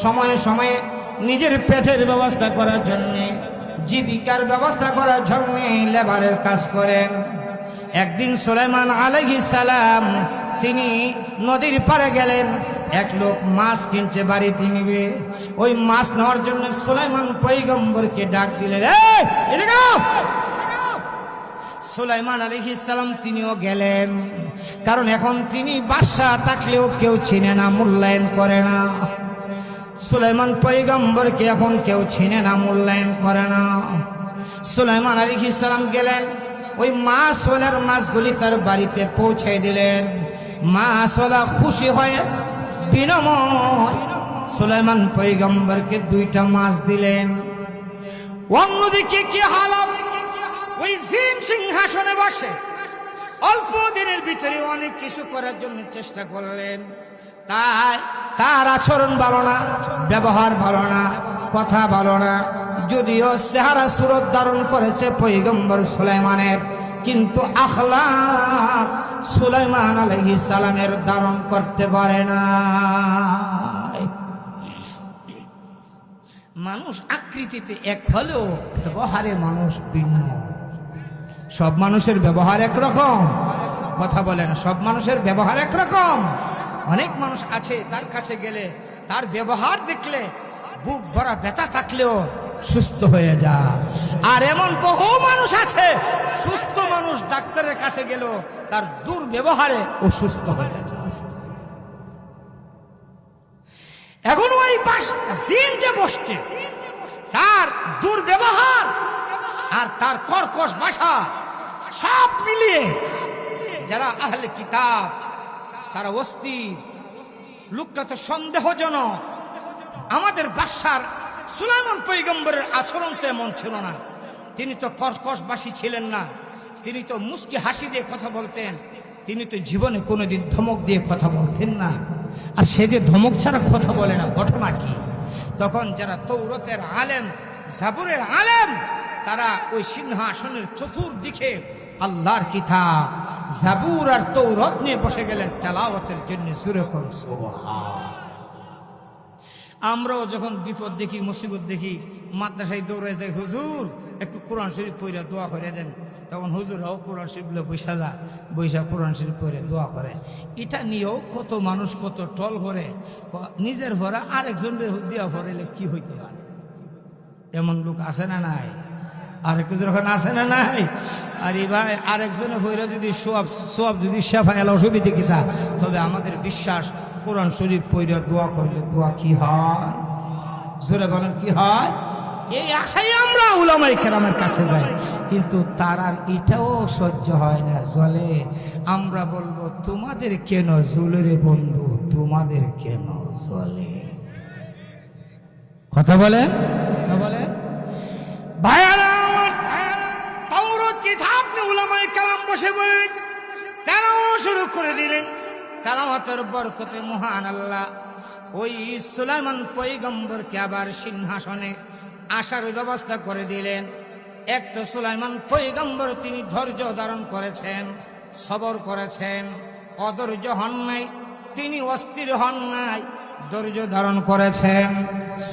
সময়ে সময়ে নিজের পেটের ব্যবস্থা করার জন্যে, জীবিকার ব্যবস্থা করার জন্যে লেবারের কাজ করেন। একদিন সুলাইমান আলাইহিস সালাম তিনি নদীর পাড়ে গেলেন। এক লোক মাছ কিনছে, বাড়িতে নিবে। ওই মাছ নেওয়ার জন্য সুলাইমান পয়গম্বরকে ডাক দিলেন, এই এদিকে আও। সুলাইমান আলাইহিস সালাম তিনিও গেলেন, কারণ এখন তিনি বাদশা থাকলেও কেউ চিনে না, মূল্যায়ন করে না। সুলাইমান পয়গম্বরকে এখন কেউ চিনে না, মূল্যায়ন করে না। সুলাইমান আলাইহিস সালাম গেলেন, ওই মাছওয়ালার মাছগুলি তার বাড়িতে পৌঁছে দিলেন। মাছওয়ালা খুশি হয়ে বিনময় সুলাইমান পয়গম্বরকে 2টা মাছ দিলেন। অন্যদিকে কি হালত, ওই জিন সিংহাসনে বসে অল্প দিনের ভিতরে অনেক কিছু করার জন্য চেষ্টা করলেন। তাই তার আচরণ ভালো না, ব্যবহার ভালো না, কথা ভালো না। যদিও চেহারা সুরত ধারণ করেছে পয়গম্বর সুলাইমানের, কিন্তু আখলাক সুলাইমান আলাইহিস সালামের ধারণ করতে পারে না। মানুষ আকৃতিতে এক হলেও ব্যবহারে মানুষ ভিন্ন। সব মানুষের ব্যবহার একরকম, কথা বলে না, সব মানুষের ব্যবহার একরকম। অনেক মানুষ আছে তার কাছে গেলে তার ব্যবহার দেখলে বুক ভরা ব্যথা থাকলেও সুস্থ হয়ে যায়। আর এমন বহু মানুষ আছে, সুস্থ মানুষ ডাক্তারের কাছে গেলেও তার দুর্ব্যবহারে অসুস্থ হয়ে যায়। এখন ওই জিন যে বসছে, তার দুর্ব্যবহার আর তার কর্কশ ভাষা সব মিলিয়ে যারা আহলে কিতাব তারা অস্থির। লোকটা তো সন্দেহজনক। আমাদের বাদশার সুলাইমান পয়গম্বরের আচরণ তো এমন ছিল না। তিনি তো কর্কশবাসী ছিলেন না, তিনি তো মুস্কি হাসি দিয়ে কথা বলতেন। তিনি তো জীবনে কোনোদিন ধমক দিয়ে কথা বলতেন না। আর সে যে ধমক ছাড়া কথা বলে না, ঘটনা কি? তখন যারা তৌরাতের আলেম, জাবুরের আলেম, তারা ওই সিংহাসনের চতুর্দিকে আল্লাহর কিতাব জাবুর আর তৌরাত নিয়ে বসে গেলেন তেলাওয়াতের জন্য। জোরে কোন সুবহান। আমরাও যখন বিপদ দেখি, মুসিবত দেখি, মাদ্রাসায় দৌড়ে যাই, হুজুর একটু কোরআন শরীফ পড়ে দোয়া করে দেন। তখন হুজুরাও কোরআন শরীফগুলো বৈশা কোরআন শরীফ পড়ে দোয়া করে। এটা নিয়েও কত মানুষ কত টল করে, নিজের ভরা আরেকজন দেওয়া ভরাইলে কি হইতে পারে? এমন লোক আছে না নাই? আরেকটু যখন আছে না নাই? আরে ভাই, আরেকজনে হইলে যদি সোয়াব যদি শেফা এলা অসুবিধে কিতা, তবে আমাদের বিশ্বাস কোরআন শরীফ পড়ে দোয়া করলে দোয়া কি হয়? জোরে বলেন, কি হয়? এই আশাই আমরা উলামায়ে কেরামের কাছে যাই, কিন্তু তার আর এটাও সহ্য হয় না, জলে। আমরা বলবো তোমাদের কেন জলে রে বন্ধু, তোমাদের কেন জলে? কথা বলেন, কথা বলেন ভাইয়ারা আমার। তাওরাত কিতাব নিয়ে উলামায়ে কেরাম বসে বলে তেলাওয়াত শুরু করে দিলেন। তেলাওয়াতের বরকতে মহান আল্লাহ ওই সুলাইমান পয়গম্বরকে আবার সিংহাসনে আসার ব্যবস্থা করে দিলেন। এক তো সুলাইমান পয়গম্বর তিনি ধৈর্য ধারণ করেছেন, সবর করেছেন, অধৈর্য হন নাই, তিনি অস্থির হন নাই, ধৈর্য ধারণ করেছেন,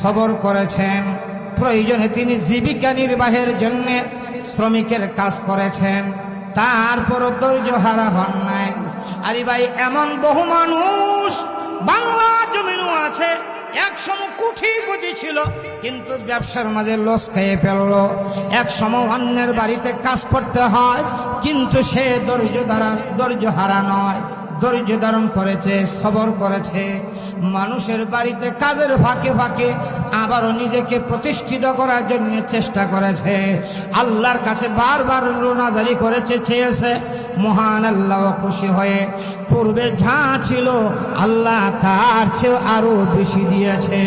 সবর করেছেন। প্রয়োজনে তিনি জীবিকা নির্বাহের জন্য শ্রমিকের কাজ করেছেন, তারপরও ধৈর্য হারা হন নাই। আরে ভাই, এমন বহু মানুষ বাংলা জমিনও আছে, এক সময় কোটিপতি ছিল, কিন্তু ব্যবসার মাঝে লস খেয়ে ফেললো। এক সময় অন্যের বাড়িতে কাজ করতে হয়, কিন্তু সে ধৈর্য হারা নয়, ধৈর্য ধারণ করেছে, সবর করেছে। মানুষের বাড়িতে কাজের ফাঁকে ফাঁকে আবারও নিজেকে প্রতিষ্ঠিত করার জন্য চেষ্টা করেছে। আল্লাহর কাছে বারবার রোনাজারি করেছে, চেয়েছে। মহান আল্লাহ খুশি হয়ে পূর্বে যা ছিল আল্লাহ তার চেয়ে আরো বেশি দিয়েছে।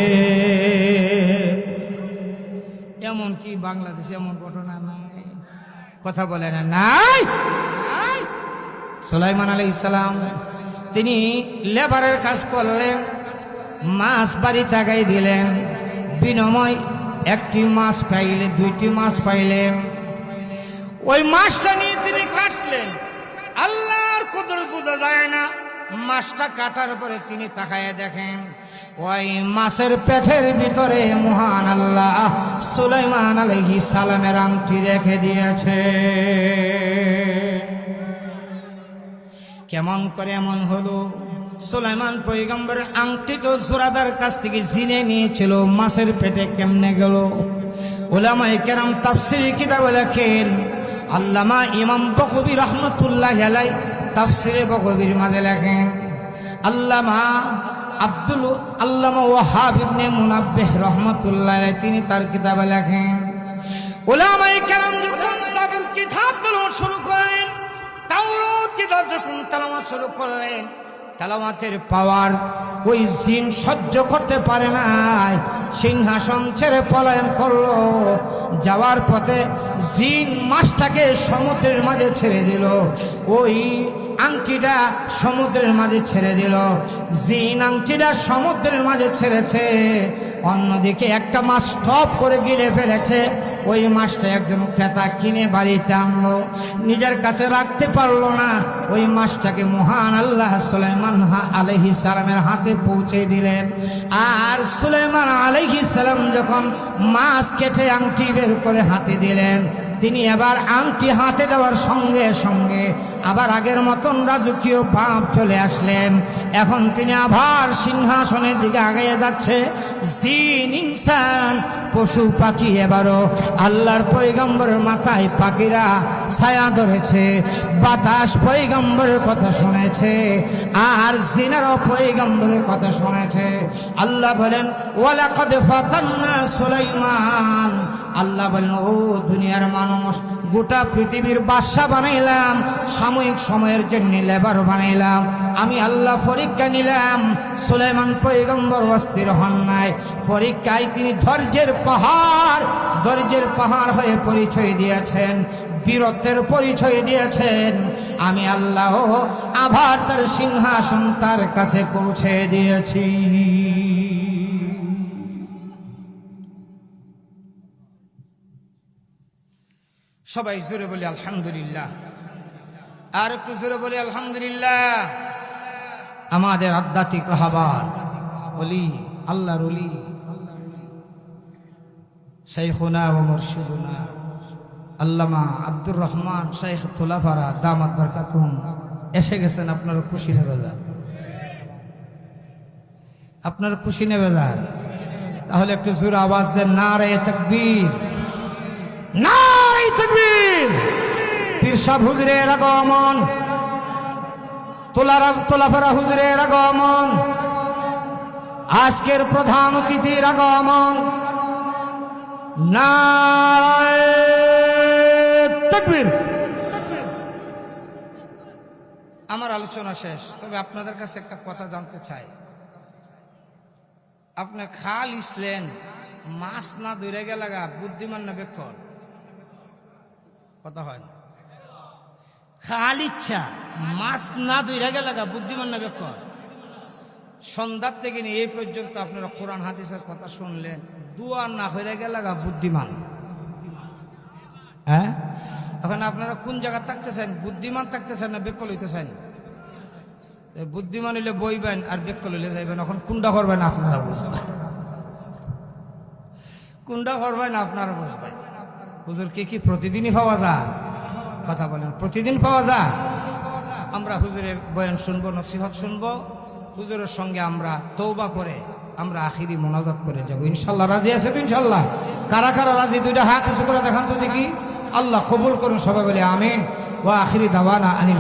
এমন কি বাংলাদেশে এমন ঘটনা নাই? কথা বলে না, নাই। সুলাইমান আলাইহিস সালাম তিনি লেবারের কাজ করলেন, মাছ বাড়িতে আগাই দিলেন, বিনিময় একটি মাছ পাইলে, দুইটি মাছ পাইলেন। ওই মাছটা নিয়ে তিনি কাটলেন। আল্লাহর কুদরত বোঝা যায় না। মাছটা কাটার পরে তিনি তাকায় দেখেন ওই মাছের পেটের ভিতরে মহান আল্লাহ সুলাইমান আলাইহিস সালামের আংটি রেখে দিয়েছে। কেমন করে এমন হলো? সুলাইমান পয়গম্বরের আংটি তো জোরাদার কাছ থেকে জিনে নিয়েছিল, মাছের পেটে কেমনে গেল? উলামায়ে কেরাম তাফসীরের কিতাবে লেখেন, আল্লামা ইমাম বগবী রাহমাতুল্লাহি আলাইহি তাফসীরে বগবীর মাঝে লেখেন, আল্লামা ওয়াহাব ইবনে মুনাব্বিহ রাহমাতুল্লাহি আলাইহি তিনি তার কিতাবে লেখেন, উলামায়ে কেরাম যখন জাবুর কিতাব তেলাওয়াত শুরু করেন, তাওরাত কিতাব যখন তেলাওয়াত শুরু করলেন, তেলাওয়াতের পাওয়ার ওই জিন সহ্য করতে পারে না, সিংহাসন ছেড়ে পলায়ন করলো। যাওয়ার পথে জিন মাছটাকে সমুদ্রের মাঝে ছেড়ে দিল, ওই আংটিটা সমুদ্রের মাঝে ছেড়ে দিল। জিন আংটিটা সমুদ্রের মাঝে ছেড়েছে, অন্যদিকে একটা মাছ টপ করে গিলে ফেলেছে। ওই মাছটা একজন ক্রেতা কিনে বাড়িতে আনলো, নিজের কাছে রাখতে পারলো না। ওই মাছটাকে মহান আল্লাহ সুলাইমান আলাইহিস সালামের হাতে পৌঁছে দিলেন। আর সুলাইমান আলাইহিস সালাম যখন মাছ কেটে আংটি বের করে হাতে দিলেন, তিনি আবার আংটি হাতে দেওয়ার সঙ্গে সঙ্গে আবার আগের মতন রাজকীয় ভাব চলে আসলেন। এখন তিনি আবার সিংহাসনের দিকে আগাইয়ে যাচ্ছে। জিন, ইনসান, পশু পাখি এবারও আল্লাহর পয়গম্বরের মাথায় পাখিরা ছায়া ধরেছে, বাতাস পয়গম্বরের কথা শুনেছে, আর জিনেরাও পয়গম্বরের কথা শুনেছে। আল্লাহ বলেন, ওয়ালাকাদ ফাতান্না সুলাইমান, আল্লাহ বলেন, ও দুনিয়ার মানুষ, গোটা পৃথিবীর বাদশা বানাইলাম, সাময়িক সময়ের জন্য লেবার বানাইলাম, আমি আল্লাহ পরীক্ষা নিলাম। সুলাইমান পয়গম্বর অস্থির হন নাই, পরীক্ষায় তিনি ধৈর্যের পাহাড় হয়ে পরিচয় দিয়েছেন, বীরত্বের পরিচয় দিয়েছেন। আমি আল্লাহ আবার তার সিংহাসন তার কাছে পৌঁছে দিয়েছি। সবাই জোরে বলি আলহামদুলিল্লাহ, আর একটু জোরে বলি আলহামদুলিল্লাহ। আমাদের আধ্যাত্মিক রাহবার ওলি, আল্লাহর ওলি, শাইখুনা ওয়া মুরশিদুনা আল্লামা আব্দুর রহমান শাইখ খুলাফারা দামাত বারকাতুহুম এসে গেছেন। আপনারা খুশি নেবে যান, আপনারা খুশি নেবে যান। তাহলে একটু জোরে আওয়াজ দেন, নারে তাকবীর, নারে তাকবীর। পীর সাহেব হুজুরের আগমন, তোলাফারা হুজুরের আগমন, আজকের প্রধান অতিথির আগমন। নারে তাকবীর। আমার আলোচনা শেষ, তবে আপনাদের কাছে একটা কথা জানতে চাই। আপনি খাল ইসলেন, মাছ না ধরে গেলাগা বুদ্ধিমান না বেকল? কথা হয় না। খাল ইচ্ছা, মাছ না ধরে গেলাগা বুদ্ধিমান না বেকল? সন্ধ্যার থেকে নিয়ে এই পর্যন্ত আপনারা কোরআন হাদিসের কথা শুনলেন, দুয়া না হয়ে গেলাগা বুদ্ধিমান। হ্যাঁ, এখন আপনারা কোন জায়গা থাকতেছেন? বুদ্ধিমান থাকতেছেন না বেকল হইতেছেন? বুদ্ধিমান হইলে বইবেন, আর বেকল হইলে যাইবেন। এখন কোনটা করবেন আপনারা বুঝবেন, কোনটা করবেন আপনারা বুঝবেন। হুজুর কি প্রতিদিনই পাওয়া যায়? কথা বলেন, প্রতিদিন পাওয়া যায়? আমরা হুজুরের বয়ান শুনবো, নসিহত শুনবো, হুজুরের সঙ্গে আমরা তওবা করে আমরা আখিরি মোনাজাত করে যাব ইনশাল্লাহ। রাজি আছে তো ইনশাল্লাহ? কারা কারা রাজি দুইটা হাত উঁচু করে দেখান তো দেখি। আল্লাহ কবুল করুন, সবাই বলে আমিন। ওয়া আখিরি দাওয়ানা আনিল